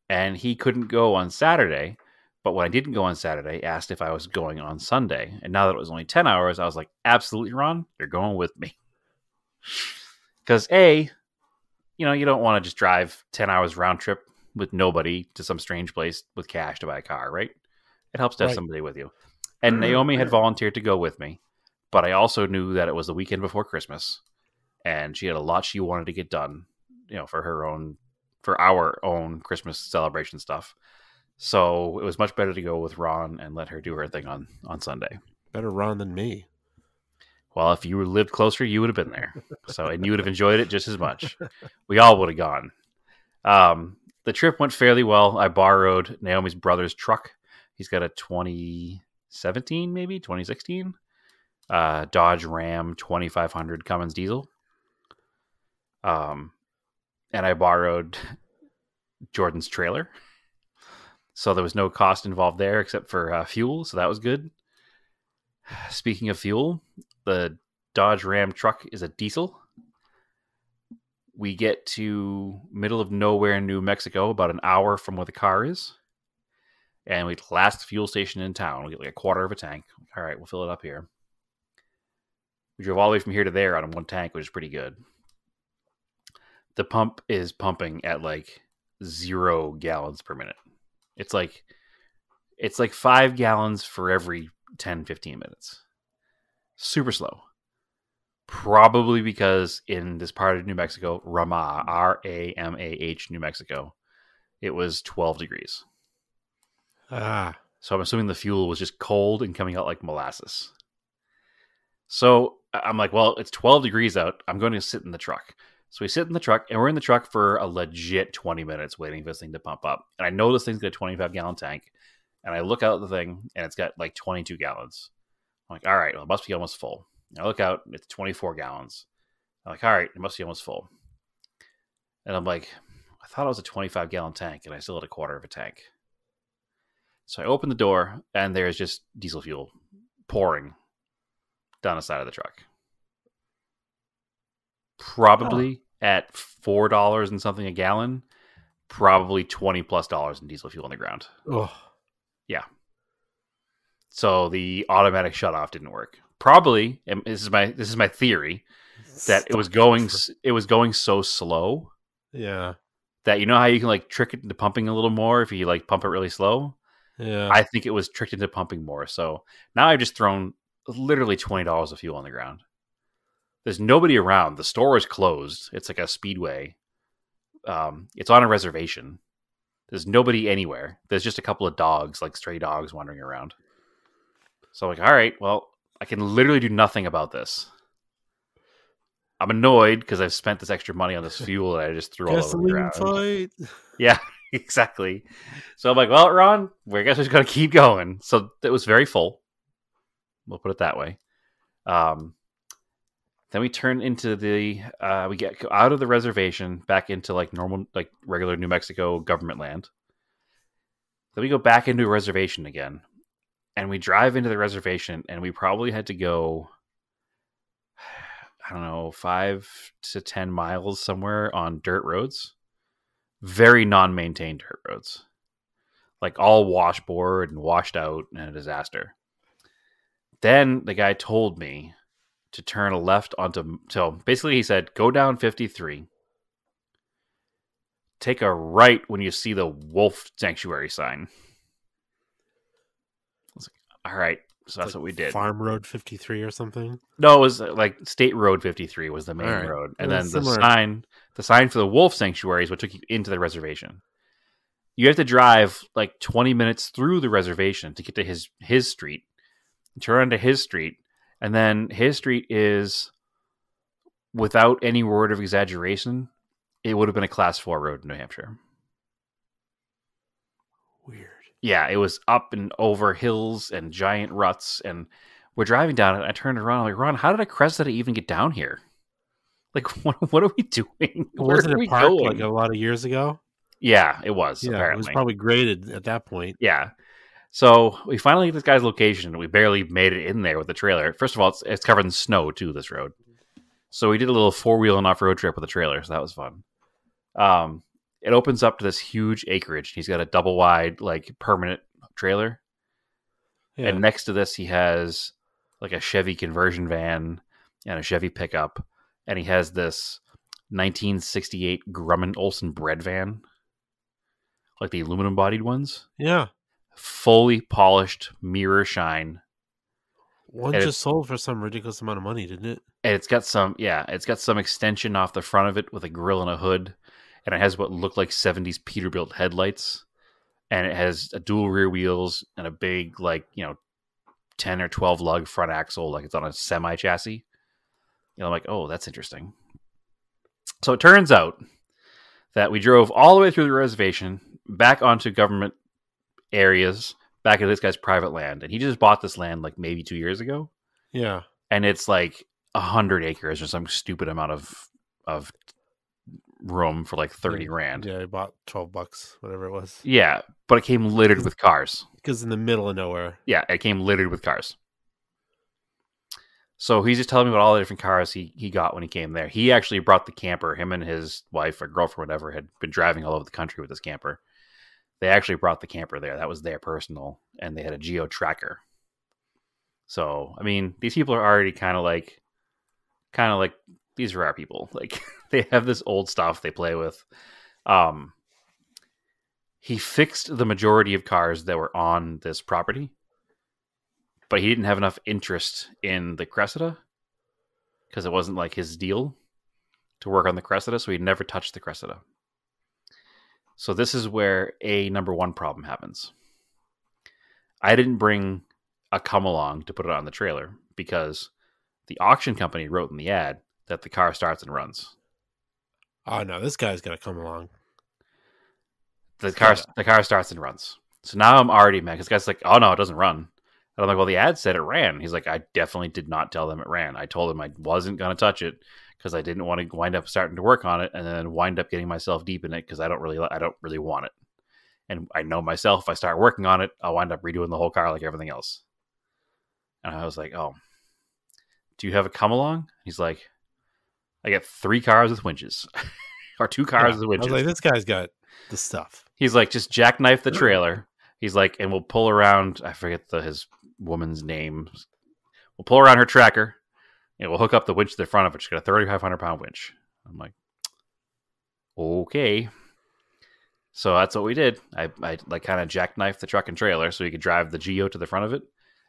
And he couldn't go on Saturday. But when I didn't go on Saturday, asked if I was going on Sunday. And now that it was only 10 hours, I was like, absolutely, Ron, you're going with me. Because you don't want to just drive 10 hours round trip with nobody to some strange place with cash to buy a car, right? It helps to have somebody with you. And Naomi had volunteered to go with me. But I also knew that it was the weekend before Christmas. And she had a lot she wanted to get done, for our own Christmas celebration stuff. So it was much better to go with Ron and let her do her thing on Sunday. Better Ron than me. Well, if you lived closer, you would have been there. And you would have enjoyed it just as much. We all would have gone. The trip went fairly well. I borrowed Naomi's brother's truck. He's got a 2017, maybe 2016 Dodge Ram 2500 Cummins diesel. And I borrowed Jordan's trailer. So there was no cost involved there except for fuel. So that was good. Speaking of fuel, the Dodge Ram truck is a diesel. We get to middle of nowhere in New Mexico, about an hour from where the car is. And we last fuel station in town. We get like a quarter of a tank. All right, we'll fill it up here. We drove all the way from here to there on one tank, which is pretty good. The pump is pumping at like 0 gallons per minute. It's like 5 gallons for every 10, 15 minutes. Super slow. Probably because in this part of New Mexico, Ramah, Ramah, New Mexico, it was 12 degrees. So I'm assuming the fuel was just cold and coming out like molasses. So I'm like, well, it's 12 degrees out. I'm going to sit in the truck. So we sit in the truck, and we're in the truck for a legit 20 minutes waiting for this thing to pump up. And I know this thing's got a 25-gallon tank. And I look out at the thing, and it's got like 22 gallons. I'm like, all right, well, it must be almost full. And I look out, it's 24 gallons. I'm like, all right, it must be almost full. And I'm like, I thought it was a 25-gallon tank, and I still had a quarter of a tank. So I open the door, and there's just diesel fuel pouring down the side of the truck. Huh. Probably at $4 and something a gallon, probably $20+ in diesel fuel on the ground. Oh, Yeah. So the automatic shutoff didn't work. Probably, and this is my theory, that it was going so slow. Yeah. That, you know how you can like trick it into pumping a little more if you like pump it really slow? Yeah. I think it was tricked into pumping more. So now I've just thrown literally $20 of fuel on the ground. There's nobody around. The store is closed. It's like a speedway. It's on a reservation. There's nobody anywhere. There's just a couple of dogs, like stray dogs, wandering around. So I'm like, all right, well, I can literally do nothing about this. I'm annoyed because I've spent this extra money on this fuel that I just threw all over the Gasoline ground. fight. Yeah, exactly. So I'm like, well, Ron, I guess we're just going to keep going. So it was very full. We'll put it that way. Then we turn into we get out of the reservation back into like normal, like regular New Mexico government land. Then we go back into a reservation again, and we drive into the reservation, and we probably had to go, I don't know, 5 to 10 miles somewhere on dirt roads, very non-maintained dirt roads, like all washboard and washed out and a disaster. Then the guy told me to turn a left so basically he said, go down 53, take a right when you see the wolf sanctuary sign. I was like, all right. So that's like what we did. Farm Road 53 or something? No, it was like State Road 53 was the main road. And then the sign for the wolf sanctuary is what took you into the reservation. You have to drive like 20 minutes through the reservation to get to his street, turn onto his street. And then his street is, without any word of exaggeration, it would have been a class 4 road in New Hampshire. Weird. Yeah, it was up and over hills and giant ruts. And we're driving down it. And I turned around. I'm like, Ron, how did I Cressida even get down here? Like, what are we doing? Wasn't it parked like a lot of years ago? Yeah, it was. Yeah, apparently. It was probably graded at that point. Yeah. So we finally get this guy's location. We barely made it in there with the trailer. First of all, it's covered in snow too, this road. So we did a little 4-wheel and off-road trip with the trailer. So that was fun. It opens up to this huge acreage. He's got a double wide, like permanent trailer. Yeah. And next to this, he has like a Chevy conversion van and a Chevy pickup. And he has this 1968 Grumman Olson bread van. Like the aluminum bodied ones. Yeah. Fully polished, mirror shine. One just sold for some ridiculous amount of money, didn't it? And it's got some extension off the front of it with a grill and a hood. And it has what look like 70s Peterbilt headlights. And it has a dual rear wheels and a big, 10 or 12 lug front axle, like it's on a semi chassis. I'm like, oh, that's interesting. So it turns out that we drove all the way through the reservation, back onto government areas, back into this guy's private land. And he just bought this land like maybe 2 years ago. Yeah. And it's like 100 acres or some stupid amount of room for like 30 grand. Yeah, I bought $12, whatever it was. Yeah, but it came littered with cars. Because in the middle of nowhere. Yeah, it came littered with cars. So he's just telling me about all the different cars he got when he came there. He actually brought the camper. Him and his wife or girlfriend, whatever, had been driving all over the country with this camper. They actually brought the camper there. That was their personal. And they had a geo tracker. So, I mean, these people are already kind of like, these are our people. Like, they have this old stuff they play with. He fixed the majority of cars that were on this property. But he didn't have enough interest in the Cressida because it wasn't like his deal to work on the Cressida, so he never touched the Cressida. So this is where a number one problem happens. I didn't bring a come along to put it on the trailer because the auction company wrote in the ad that the car starts and runs. Oh no, this guy's got to come along. The car starts and runs. So now I'm already mad because the guy's like, oh no, it doesn't run. And I'm like, well, the ad said it ran. He's like, I definitely did not tell them it ran. I told them I wasn't going to touch it because I didn't want to wind up starting to work on it and then wind up getting myself deep in it because I don't really want it. And I know myself, if I start working on it, I'll wind up redoing the whole car like everything else. And I was like, oh, do you have a come along? He's like, I got 3 cars with winches. Or 2 cars Yeah. with I was winches. like, this guy's got the stuff. He's like, just jackknife the trailer. He's like, and we'll pull around. I forget his woman's name. We'll pull around her tracker, and we'll hook up the winch to the front of it. She's got a 3,500-pound winch. I'm like, okay. So that's what we did. I like kind of jackknifed the truck and trailer so he could drive the Geo to the front of it.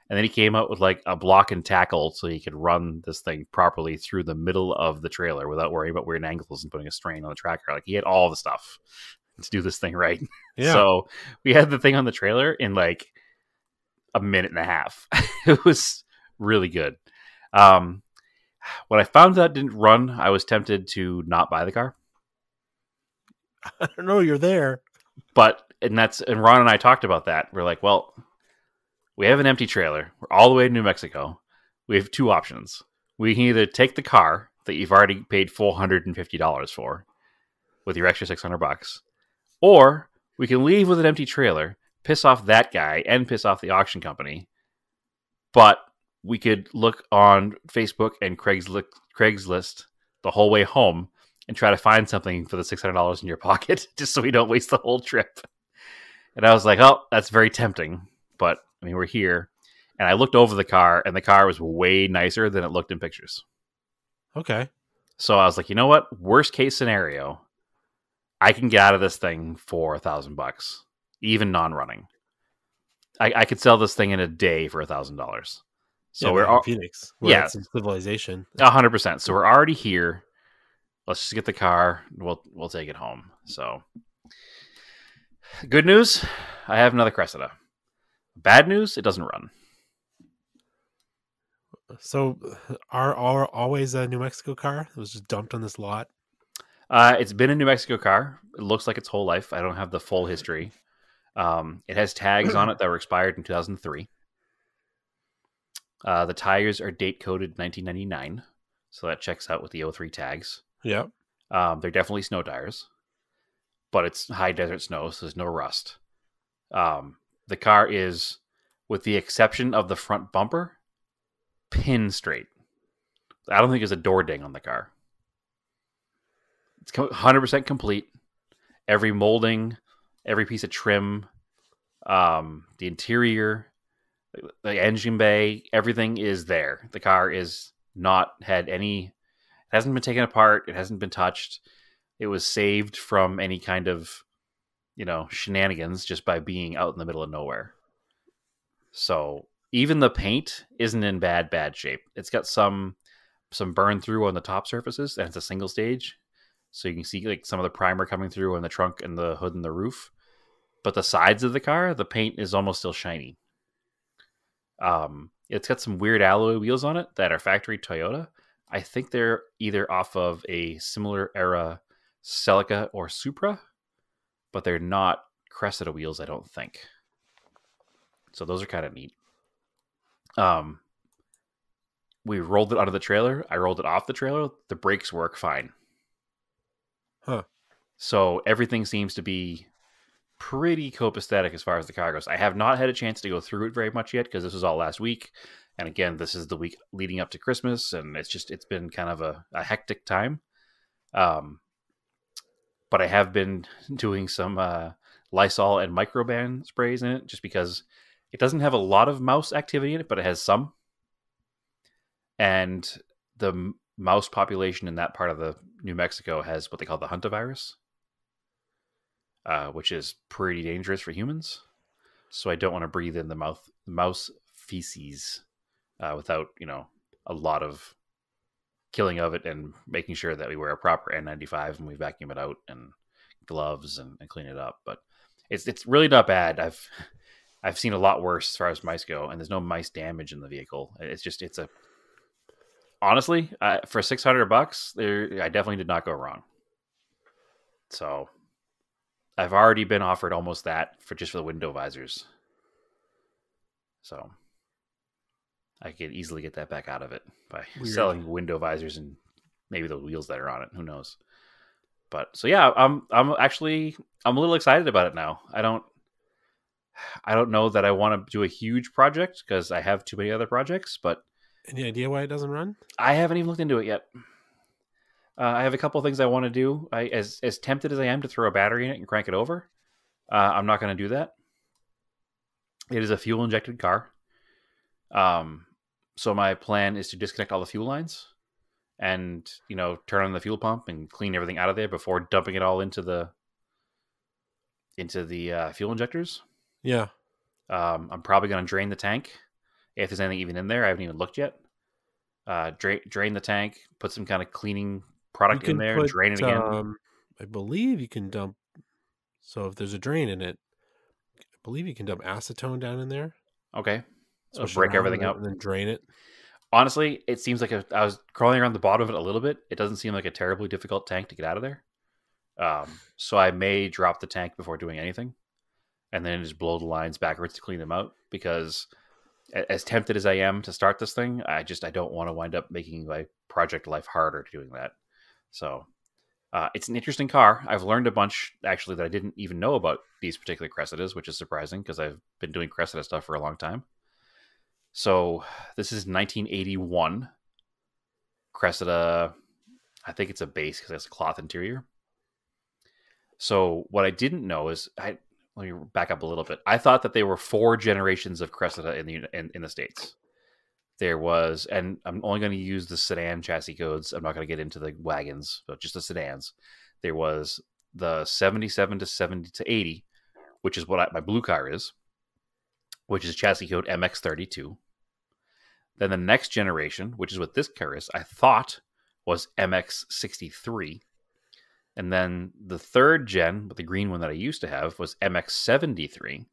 And then he came out with like a block and tackle so he could run this thing properly through the middle of the trailer without worrying about weird angles and putting a strain on the tracker. Like he had all the stuff to do this thing right. Yeah. So we had the thing on the trailer in like a minute and a half. It was really good. When I found that didn't run, I was tempted to not buy the car. I don't know, you're there. And Ron and I talked about that. We're like, well, we have an empty trailer. We're all the way to New Mexico. We have 2 options. We can either take the car that you've already paid $450 for with your extra $600, or we can leave with an empty trailer, piss off that guy and piss off the auction company. But we could look on Facebook and Craigslist the whole way home and try to find something for the $600 in your pocket just so we don't waste the whole trip. And I was like, oh, that's very tempting. But I mean, we're here. And I looked over the car, and the car was way nicer than it looked in pictures. Okay. So I was like, you know what? Worst case scenario, I can get out of this thing for $1,000, even non-running. I could sell this thing in a day for $1,000. So yeah, we're in Phoenix. Yeah, some civilization. 100%. So we're already here. Let's just get the car. We'll take it home. So good news, I have another Cressida. Bad news, it doesn't run. So are always a New Mexico car? It was just dumped on this lot. It's been a New Mexico car. It looks like its whole life. I don't have the full history. It has tags on it that were expired in 2003. The tires are date coded 1999, so that checks out with the 03 tags. Yeah. They're definitely snow tires, but it's high desert snow, so there's no rust. The car is, with the exception of the front bumper, pin straight. I don't think there's a door ding on the car. It's 100% complete. Every molding, every piece of trim, the interior, the engine bay, everything is there. The car is not had any, it hasn't been taken apart. It hasn't been touched. It was saved from any kind of, shenanigans just by being out in the middle of nowhere. So even the paint isn't in bad shape. It's got some burn through on the top surfaces, and it's a single stage. So you can see like some of the primer coming through on the trunk and the hood and the roof. But the sides of the car, the paint is almost still shiny. It's got some weird alloy wheels on it that are factory Toyota. I think they're either off of a similar era Celica or Supra, but they're not Cressida wheels, I don't think. So those are kind of neat. We rolled it out of the trailer. I rolled it off the trailer. The brakes work fine. Huh. So everything seems to be pretty copacetic as far as the car goes. I have not had a chance to go through it very much yet because this was all last week. And again, this is the week leading up to Christmas, and it's been kind of a hectic time. But I have been doing some Lysol and Microban sprays in it just because it doesn't have a lot of mouse activity in it, but it has some. And the mouse population in that part of the New Mexico has what they call the hantavirus, which is pretty dangerous for humans. So I don't want to breathe in the mouse feces without, a lot of killing of it, and making sure that we wear a proper N95 and we vacuum it out and gloves and clean it up. But it's really not bad. I've seen a lot worse as far as mice go, and there's no mice damage in the vehicle. Honestly, for $600, I definitely did not go wrong. So I've already been offered almost that for the window visors. So I could easily get that back out of it by selling window visors and maybe the wheels that are on it. Who knows? But so yeah, I'm a little excited about it now. I don't know that I want to do a huge project because I have too many other projects, but Any idea why it doesn't run? I haven't even looked into it yet. I have a couple of things I want to do. As tempted as I am to throw a battery in it and crank it over, I'm not going to do that. It is a fuel injected car. So my plan is to disconnect all the fuel lines and, turn on the fuel pump and clean everything out of there before dumping it all into the fuel injectors. Yeah. I'm probably going to drain the tank if there's anything even in there. I haven't even looked yet. Drain the tank, put some kind of cleaning product in there, drain it again. I believe you can dump. So if there's a drain in it, I believe you can dump acetone down in there. Okay. Swish Break it around everything up and then drain it. Honestly, it seems like I was crawling around the bottom of it a little bit. It doesn't seem like a terribly difficult tank to get out of there. So I may drop the tank before doing anything and then just blow the lines backwards to clean them out, because as tempted as I am to start this thing, I don't want to wind up making my project life harder doing that. So it's an interesting car. I've learned a bunch, actually, that I didn't even know about these particular Cressidas, which is surprising because I've been doing Cressida stuff for a long time. So this is 1981 Cressida. I think it's a base because it has a cloth interior. So what I didn't know is, let me back up a little bit. I thought that there were 4 generations of Cressida in the States. There was, and I'm only going to use the sedan chassis codes. I'm not going to get into the wagons, but just the sedans. There was the 77 to 70 to 80, which is what my blue car is, which is chassis code MX32. Then the next generation, which is what this car is, I thought was MX63. And then the third gen, but the green one that I used to have, was MX73.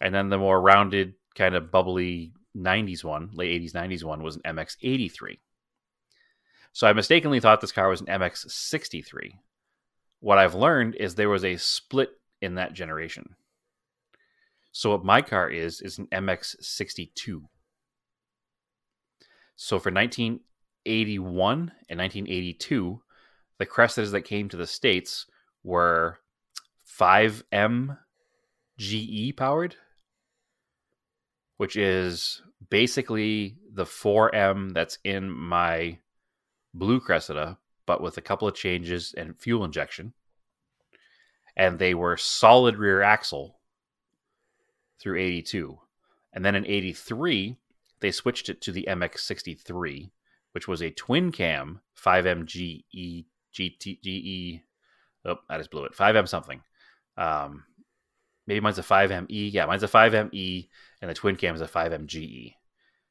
And then the more rounded, kind of bubbly 90s one, late 80s, 90s one, was an MX83. So I mistakenly thought this car was an MX63. What I've learned is there was a split in that generation. So what my car is an MX62. So for 1981 and 1982, the Cressidas that came to the States were 5M GE powered, which is basically the 4M that's in my blue Cressida, but with a couple of changes and fuel injection. And they were solid rear axle through 82. And then in 83, they switched it to the MX63, which was a twin cam 5M GE. Oh, I just blew it. 5M something. Maybe mine's a 5ME. Yeah, mine's a 5ME, and the twin cam is a 5MGE.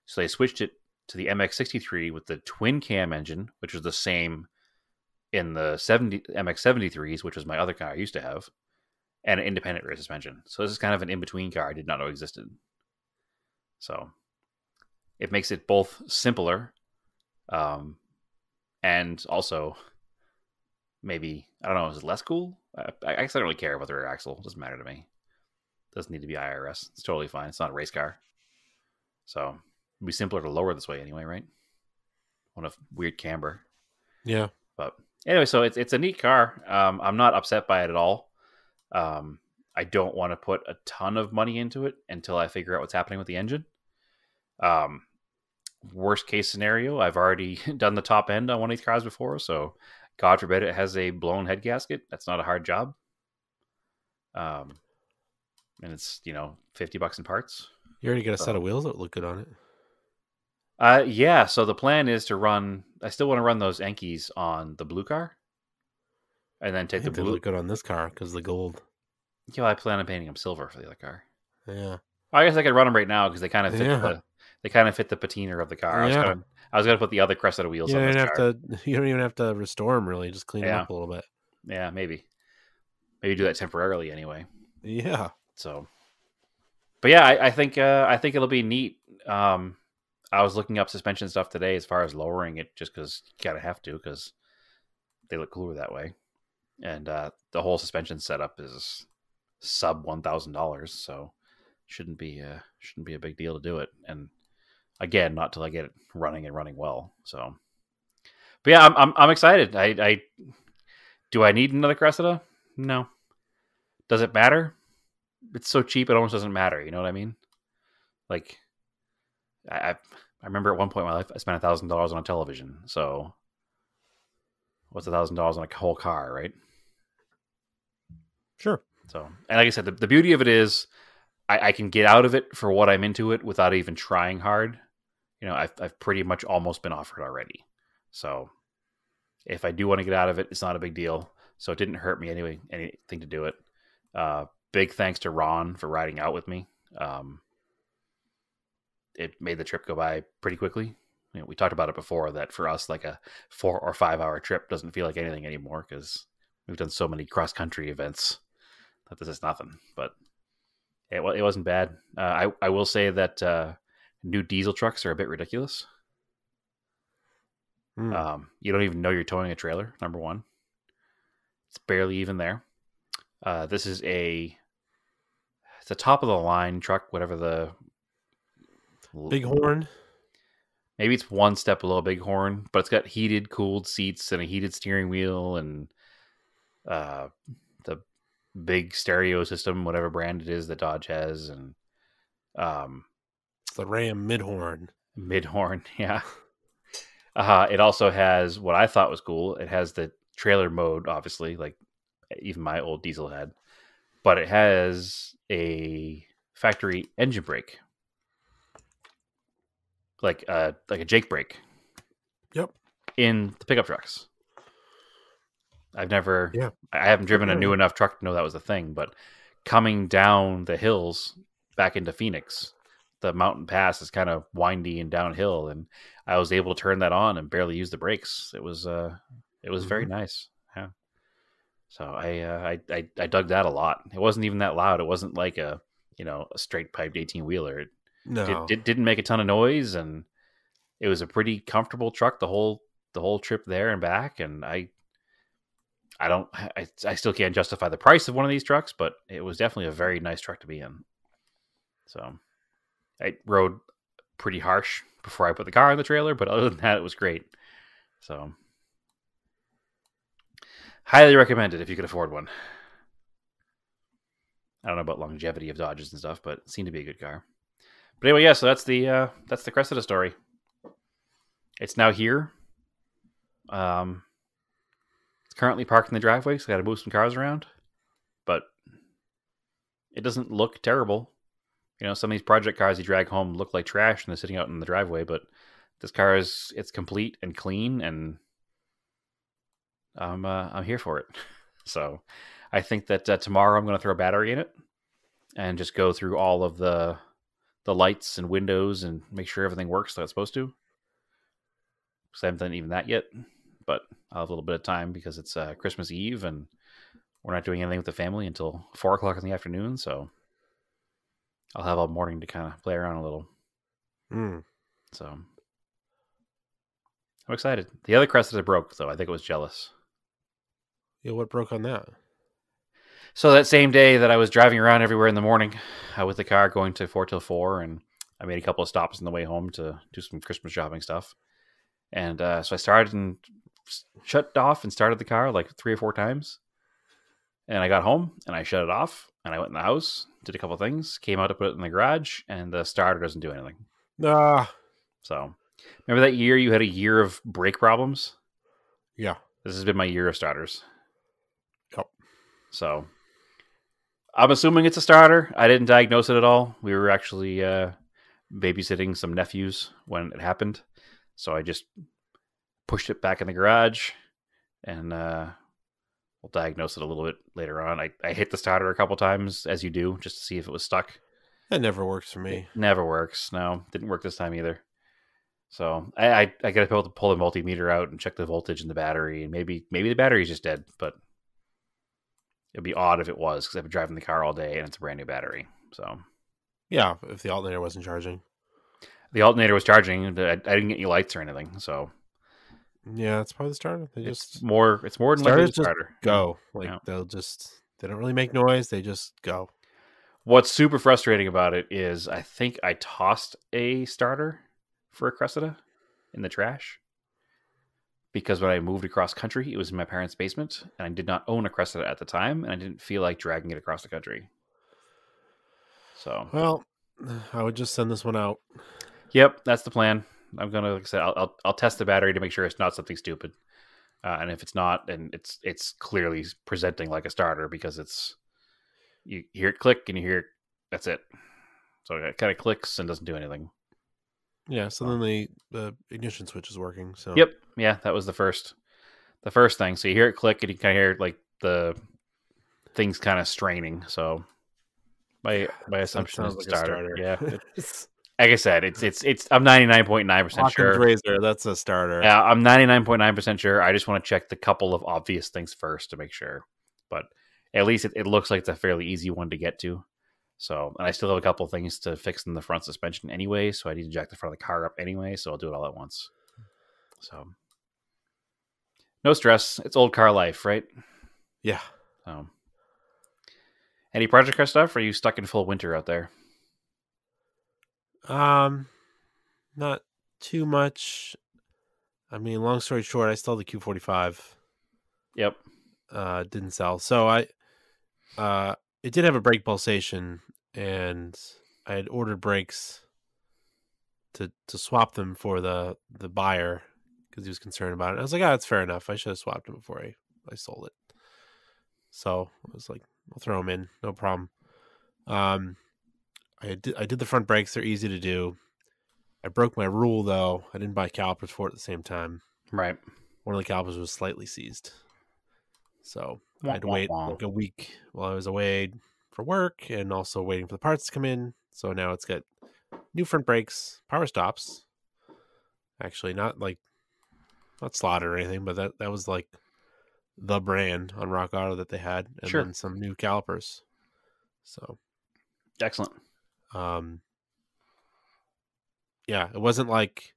So they switched it to the MX63 with the twin cam engine, which was the same in the MX73s, which was my other car I used to have, and an independent rear suspension. So this is kind of an in-between car I did not know existed. So it makes it both simpler, and also maybe, I don't know, is it less cool? I guess I don't really care about the rear axle. It doesn't matter to me. It doesn't need to be IRS. It's totally fine. It's not a race car. So it'd be simpler to lower this way anyway, right? On a weird camber. Yeah. But anyway, so it's a neat car. I'm not upset by it at all. I don't want to put a ton of money into it until I figure out what's happening with the engine. Worst case scenario, I've already done the top end on one of these cars before, so God forbid it has a blown head gasket. That's not a hard job. And it's, $50 in parts. You already got a set of wheels that look good on it. Yeah, so the plan is to I still want to run those Enkis on the blue car. And then take the blue. They look good on this car because of the gold. Yeah, I plan on painting them silver for the other car. Yeah. I guess I could run them right now because they kind of fit the patina of the car. Yeah. I was gonna put the other Cressida wheels on this car. You don't even have to restore them, really. Just clean them up a little bit. Yeah, maybe do that temporarily anyway. Yeah. So, but yeah, I think it'll be neat. I was looking up suspension stuff today as far as lowering it, just because you kind of have to, because they look cooler that way. And the whole suspension setup is sub $1,000, so shouldn't be a big deal to do it. And again, not till I get it running and running well. So, but yeah, I'm excited. Do I need another Cressida? No. Does it matter? it's so cheap it almost doesn't matter. You know what I mean? Like I remember at one point in my life I spent $1,000 on a television. So what's $1,000 on a whole car, right? Sure. So, and like I said, the beauty of it is I can get out of it for what I'm into it without even trying hard. You know, I've pretty much almost been offered already. So if I do want to get out of it, it's not a big deal. So it didn't hurt me anyway, anything to do it. Big thanks to Ron for riding out with me. It made the trip go by pretty quickly. You know, we talked about it before that for us, like a 4 or 5 hour trip doesn't feel like anything anymore because we've done so many cross country events that this is nothing. But it wasn't bad. I will say that new diesel trucks are a bit ridiculous. You don't even know you're towing a trailer. Number one, it's barely even there. This is it's a top of the line truck, whatever the Bighorn. Maybe it's one step below Bighorn, but it's got heated, cooled seats and a heated steering wheel and the big stereo system, whatever brand it is that Dodge has, and it's the Ram Midhorn. Midhorn, yeah. It also has what I thought was cool. It has the trailer mode, obviously, like even my old diesel had, but it has a factory engine brake, like a Jake brake. Yep. In the pickup trucks. I haven't driven a new enough truck to know that was a thing, but coming down the hills back into Phoenix, the mountain pass is kind of windy and downhill, and I was able to turn that on and barely use the brakes. It was very nice. Yeah. So I dug that a lot. It wasn't even that loud. It wasn't like a straight piped 18-wheeler. It didn't make a ton of noise, and it was a pretty comfortable truck the whole trip there and back. And I still can't justify the price of one of these trucks, but it was definitely a very nice truck to be in. So I rode pretty harsh before I put the car in the trailer, but other than that, it was great. So highly recommend it if you could afford one. I don't know about longevity of Dodges and stuff, but it seemed to be a good car. But anyway, yeah, so that's the Cressida story. It's now here. It's currently parked in the driveway, so I got to move some cars around. But it doesn't look terrible. You know, some of these project cars you drag home look like trash and they're sitting out in the driveway, but this car it's complete and clean, and I'm here for it. So I think that tomorrow I'm going to throw a battery in it and just go through all of the lights and windows and make sure everything works like it's supposed to. Because I haven't done even that yet, but I'll have a little bit of time because it's Christmas Eve and we're not doing anything with the family until 4 o'clock in the afternoon. So I'll have all morning to kind of play around a little. So I'm excited. The other Cressida broke, though. I think it was jealous. Yeah, what broke on that? So that same day that I was driving around everywhere in the morning with the car going to 4 till 4, and I made a couple of stops on the way home to do some Christmas shopping stuff. And so I started and shut off and started the car like 3 or 4 times. And I got home and I shut it off and I went in the house, did a couple of things, came out to put it in the garage, and the starter doesn't do anything. So remember that year you had a year of brake problems? Yeah. This has been my year of starters. Yep. So I'm assuming it's a starter. I didn't diagnose it at all. We were actually babysitting some nephews when it happened. So I just pushed it back in the garage, and we'll diagnose it a little bit later on. I hit the starter a couple times, as you do, just to see if it was stuck. That never works for me. It never works. No, didn't work this time either. So I got to be able to pull the multimeter out and check the voltage in the battery, and maybe the battery's just dead, but it'd be odd if it was because I've been driving the car all day and it's a brand new battery. So yeah, if the alternator wasn't charging. The alternator was charging. I didn't get any lights or anything, so yeah, it's probably the starter. It's more than likely the starter. Go they don't really make noise. They just go. What's super frustrating about it is I think I tossed a starter for a Cressida in the trash because when I moved across country, it was in my parents' basement, and I did not own a Cressida at the time, and I didn't feel like dragging it across the country. So, Well, I would just send this one out. yep, that's the plan. I'm gonna, like I said, I'll test the battery to make sure it's not something stupid. And if it's not, then it's clearly presenting like a starter because it's you hear it click and you hear it, that's it. So it kind of clicks and doesn't do anything. Yeah, so So, then the ignition switch is working. So yep, yeah, that was the first thing. So you hear it click and you kind of hear like the things kind of straining. So my that assumption is sounds the like a starter. starter. Yeah, like I said, it's I'm 99.9% Occam's sure. razor, that's a starter. Yeah, I'm 99.9% sure. I just want to check the couple of obvious things first to make sure. But at least it looks like it's a fairly easy one to get to. So, and I still have a couple of things to fix in the front suspension anyway. So I need to jack the front of the car up anyway. So I'll do it all at once. So no stress. It's old car life, right? Yeah. Any project car stuff? Or are you stuck in full winter out there? Not too much. I mean, long story short, I still have the Q45. Yep. Didn't sell. So it did have a brake pulsation, and I had ordered brakes to swap them for the buyer because he was concerned about it. I was like, that's fair enough. I should have swapped them before I sold it. So I was like, I'll throw them in, no problem. I did the front brakes. They're easy to do. I broke my rule though. I didn't buy calipers for it at the same time. Right. One of the calipers was slightly seized, so I Wah, had to wah, wait wah. like a week while I was away for work, and also waiting for the parts to come in. So now it's got new front brakes, power stops. Actually, not Slaughter or anything, but that was like the brand on Rock Auto that they had, and Sure. then some new calipers. So, Excellent. yeah, it wasn't like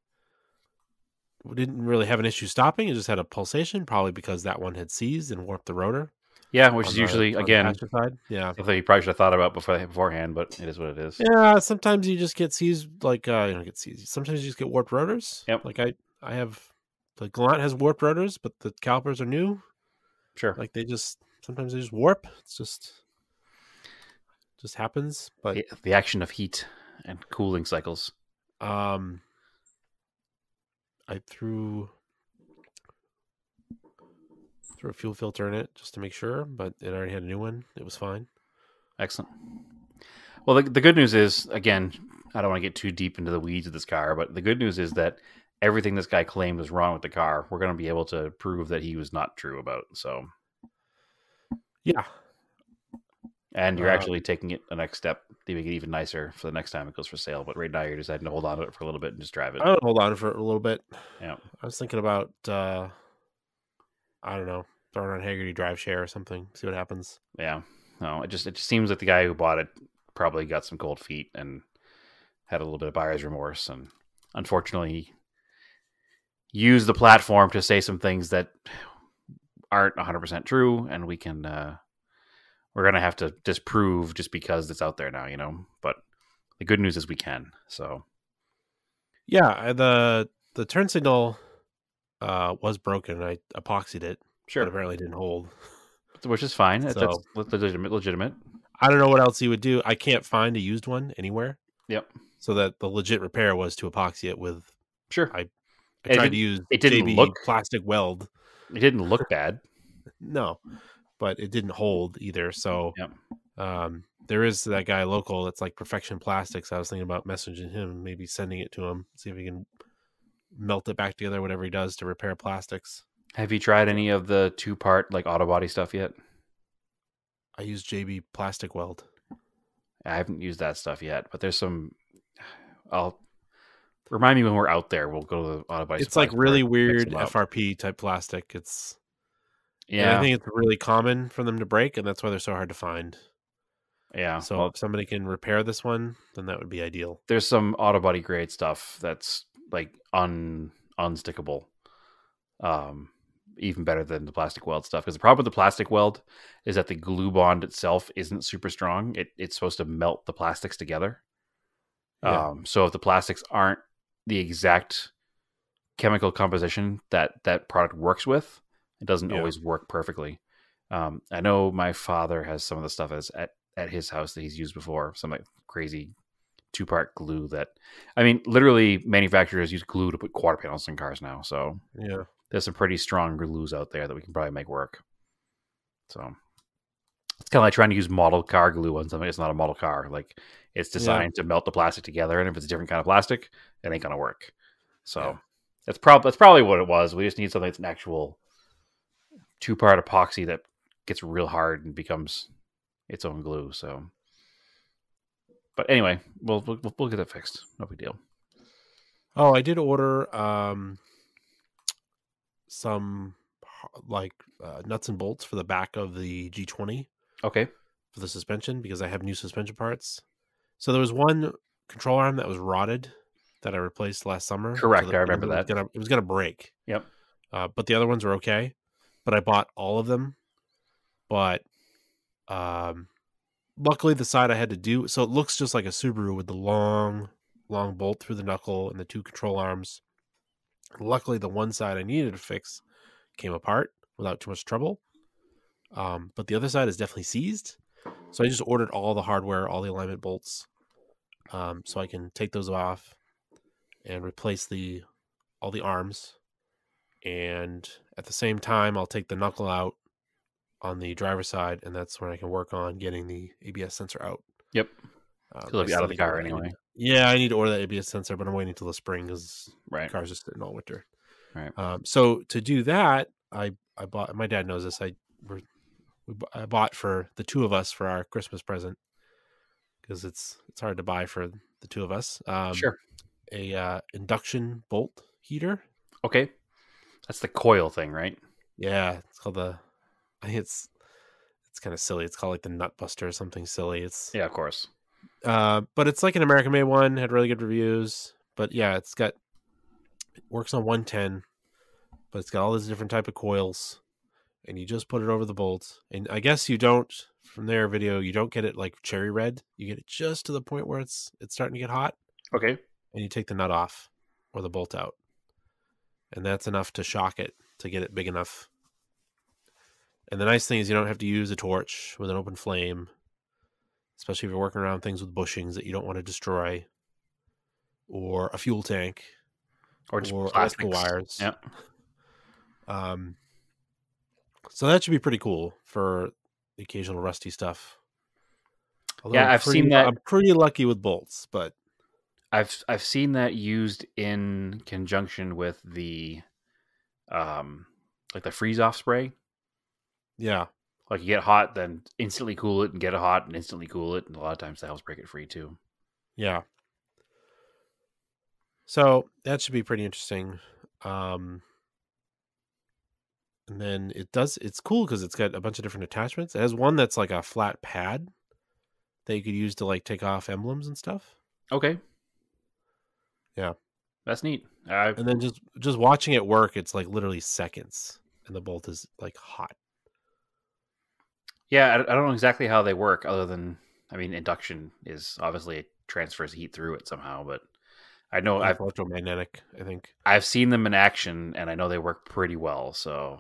we didn't really have an issue stopping. It just had a pulsation, probably because that one had seized and warped the rotor Yeah, which is on usually, the again, passenger side. Yeah, something you probably should have thought about beforehand, but it is what it is. yeah. Sometimes you just get seized, like you don't get seized. Sometimes you just get warped rotors. Yep. Like I have the Galant has warped rotors, but the calipers are new. Sure. Like sometimes they just warp. It's just happens. But The action of heat and cooling cycles. I threw a fuel filter in it just to make sure, but it already had a new one. It was fine. Excellent. Well, the good news is, again, I don't want to get too deep into the weeds of this car, but the good news is that everything this guy claimed was wrong with the car, we're going to be able to prove that he was not true about. So, yeah. And you're actually taking it a next step to make it even nicer for the next time it goes for sale. But right now, you're deciding to hold on to it for a little bit and just drive it. I would hold on for a little bit. Yeah. I was thinking about, I don't know, throwing on Haggerty Drive Share or something, see what happens. Yeah. No, it just seems like the guy who bought it probably got some cold feet and had a little bit of buyer's remorse. And unfortunately, he used the platform to say some things that aren't 100% true. And we're going to have to disprove just because it's out there now, but the good news is we can. So yeah, the turn signal was broken. I epoxied it. Sure. But apparently didn't hold. Which is fine. So, that's legitimate. I don't know what else he would do. I can't find a used one anywhere. Yep. So that the legit repair was to epoxy it with. Sure. I tried to use JB plastic weld. It didn't look bad. No, but it didn't hold either. So yep. There is that guy local that's like Perfection Plastics. I was thinking about messaging him, maybe sending it to him, see if he can melt it back together, whatever he does to repair plastics. Have you tried any of the 2-part like auto body stuff yet? I use JB Plastic Weld. I haven't used that stuff yet, but there's some. I'll remind me when we're out there. We'll go to the auto body. It's like really weird FRP type plastic. I think it's really common for them to break, and that's why they're so hard to find. Yeah. So if somebody can repair this one, then that would be ideal. There's some auto body grade stuff that's like unstickable. Even better than the plastic weld stuff, because the problem with the plastic weld is that the glue bond itself isn't super strong. It's supposed to melt the plastics together. Yeah. So if the plastics aren't the exact chemical composition that product works with, it doesn't always work perfectly. I know my father has some of the stuff at his house that he's used before. Some like crazy 2-part glue that, I mean, literally manufacturers use glue to put quarter panels in cars now. So Yeah. there's some pretty strong glues out there that we can probably make work. So it's kind of like trying to use model car glue on something. It's not a model car. Like it's designed to melt the plastic together, and if it's a different kind of plastic, it ain't gonna work. So that's probably what it was. We just need something that's an actual 2-part epoxy that gets real hard and becomes its own glue. So, but anyway, we'll get that fixed. No big deal. Oh, I did order some like nuts and bolts for the back of the G20 Okay. for the suspension because I have new suspension parts. So there was one control arm that was rotted that I replaced last summer. Correct. So I remember that. It was gonna break. Yep. But the other ones were okay. But I bought all of them. But luckily the side I had to do, so it looks just like a Subaru with the long bolt through the knuckle and the 2 control arms. Luckily the one side I needed to fix came apart without too much trouble. But the other side is definitely seized. So I just ordered all the hardware, all the alignment bolts, so I can take those off and replace all the arms. And at the same time, I'll take the knuckle out on the driver's side, and that's when I can work on getting the ABS sensor out. Yep. It'll be out of the car I anyway. I need to order that ABS sensor, but I'm waiting until the spring because Right. the car's just sitting all winter. Right. So to do that, I bought. My dad knows this. I bought for the 2 of us for our Christmas present because it's hard to buy for the 2 of us. Sure. A induction bolt heater. Okay. That's the coil thing, right? Yeah, it's called I think it's kind of silly. It's called like the Nut Buster or something silly. It's Yeah, of course. but it's like an American made one. Had really good reviews. But yeah, it works on 110, but it's got all these different type of coils, and you just put it over the bolt. And I guess you don't, from their video, you don't get it like cherry red. You get it just to the point where it's starting to get hot. Okay. And you take the nut off or the bolt out, and that's enough to shock it to get it big enough. And the nice thing is you don't have to use a torch with an open flame, especially if you're working around things with bushings that you don't want to destroy, or a fuel tank, or just electrical wires. Yep. So that should be pretty cool for the occasional rusty stuff. Although Yeah, I've seen that. I'm pretty lucky with bolts, but I've seen that used in conjunction with the like the freeze off spray. Yeah. Like you get hot, then instantly cool it, and get it hot and instantly cool it, and a lot of times that helps break it free too. Yeah. So that should be pretty interesting. And then it's cool because it's got a bunch of different attachments. It has one that's like a flat pad that you could use to like take off emblems and stuff. Okay. Yeah. That's neat. And then just watching it work, it's like literally seconds, and the bolt is like hot. Yeah, I don't know exactly how they work, other than, I mean, induction is obviously it transfers heat through it somehow, but I know I've electromagnetic, I think. I've seen them in action, and I know they work pretty well. So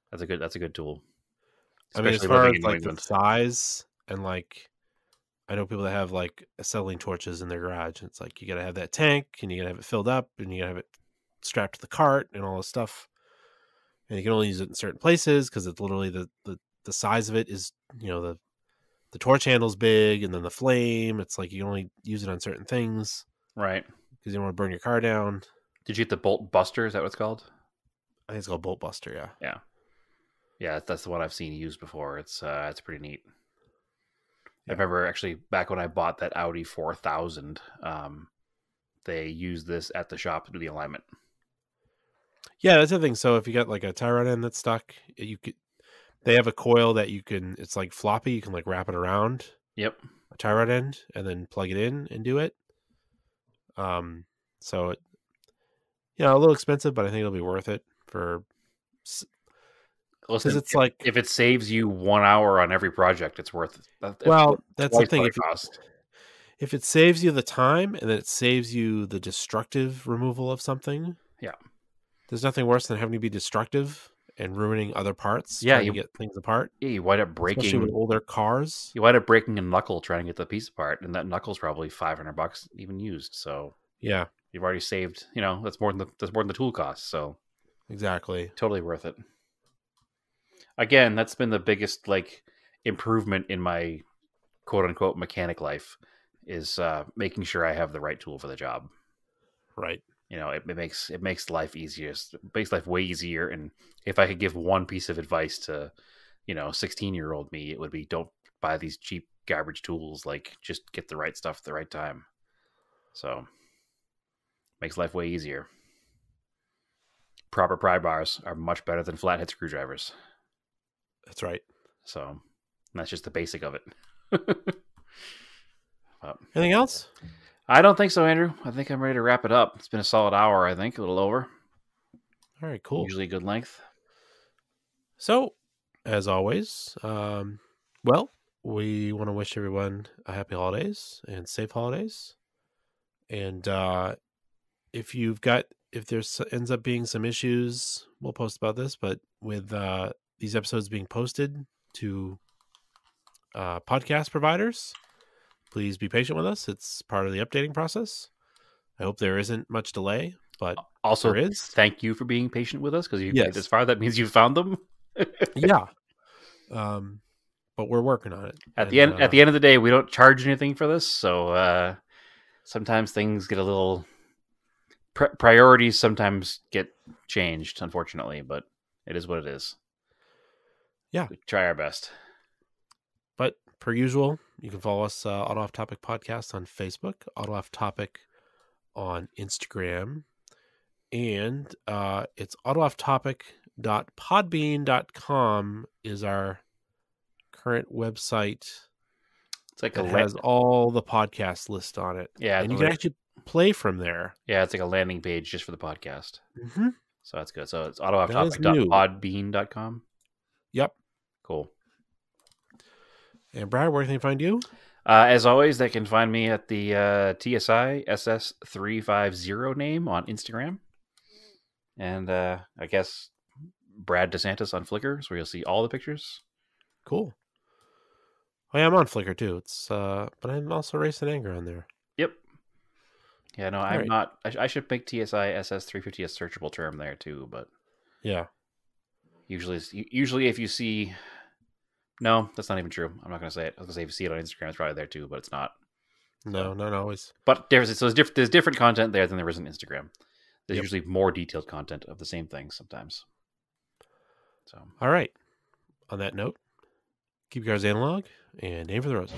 that's a good tool. I mean, as far as like the size, and like I know people that have like acetylene torches in their garage. It's like you got to have that tank, and you got to have it filled up, and you got to have it strapped to the cart, and all this stuff. And you can only use it in certain places because it's literally the size of it is, the torch handle's big, and then the flame. It's like you only use it on certain things, right? Because you don't want to burn your car down. Did you get the Bolt Buster? Is that what it's called? I think it's called Bolt Buster. Yeah. That's the one I've seen used before. It's pretty neat. I remember actually back when I bought that Audi 4000, they used this at the shop to do the alignment. Yeah, that's the thing. So if you got like a tie rod end that's stuck, they have a coil that it's like floppy. You can like wrap it around. Yep. A tie rod end and then plug it in and do it. So a little expensive, but I think it'll be worth it for. Listen, it's like if it saves you 1 hour on every project, it's worth it. That's the thing. If it saves you the time and then it saves you the destructive removal of something, yeah, there's nothing worse than having to be destructive and ruining other parts Yeah, trying to get things apart, Yeah, you wind up especially with breaking. older cars. You wind up breaking a knuckle trying to get the piece apart, and that knuckle's probably $500 even used. So Yeah, you've already saved. That's more than the tool cost. So exactly. totally worth it. Again, that's been the biggest improvement in my quote unquote mechanic life is making sure I have the right tool for the job. Right. It makes life easier. It makes life way easier. And if I could give one piece of advice to 16-year-old me, it would be don't buy these cheap garbage tools. Just get the right stuff at the right time. So makes life way easier. Proper pry bars are much better than flathead screwdrivers. That's right. So that's just the basic of it. Anything else? I don't think so, Andrew. I think I'm ready to wrap it up. It's been a solid hour, I think, a little over. All right, cool. Usually a good length. So, as always, we want to wish everyone a happy holidays and safe holidays. And if there ends up being some issues, we'll post about this. But with these episodes being posted to podcast providers, please be patient with us. It's part of the updating process. I hope there isn't much delay, but also there is. Thank you for being patient with us because you've made this far. That means you found them. Yeah. But we're working on it. At the end of the day, we don't charge anything for this, so sometimes things get a little priorities sometimes get changed, unfortunately, but it is what it is. Yeah. We try our best. But per usual, you can follow us Auto Off Topic Podcast on Facebook, Auto Off Topic on Instagram, and it's autoofftopic.podbean.com is our current website. It's like it has all the podcast list on it. Yeah, and you can actually play from there. Yeah, it's like a landing page just for the podcast. Mm-hmm. So that's good. So it's autoofftopic.podbean.com. Yep. Cool. And Brad, where can they find you? As always, they can find me at the TSI SS350 name on Instagram. And I guess Brad DeSantis on Flickr, so you'll see all the pictures. Cool. Oh, yeah, I'm on Flickr too. It's but I'm also Racing Anger on there. Yep. Yeah, no, I'm not. I should make TSI SS350 a searchable term there too, but yeah. Usually if you see, no, that's not even true. I'm not going to say it. I was going to say if you see it on Instagram, it's probably there too, but it's not. No, not always. But there's different content there than there is on Instagram. There's usually more detailed content of the same things sometimes. So, all right. On that note, keep your cars analog and aim for the roses.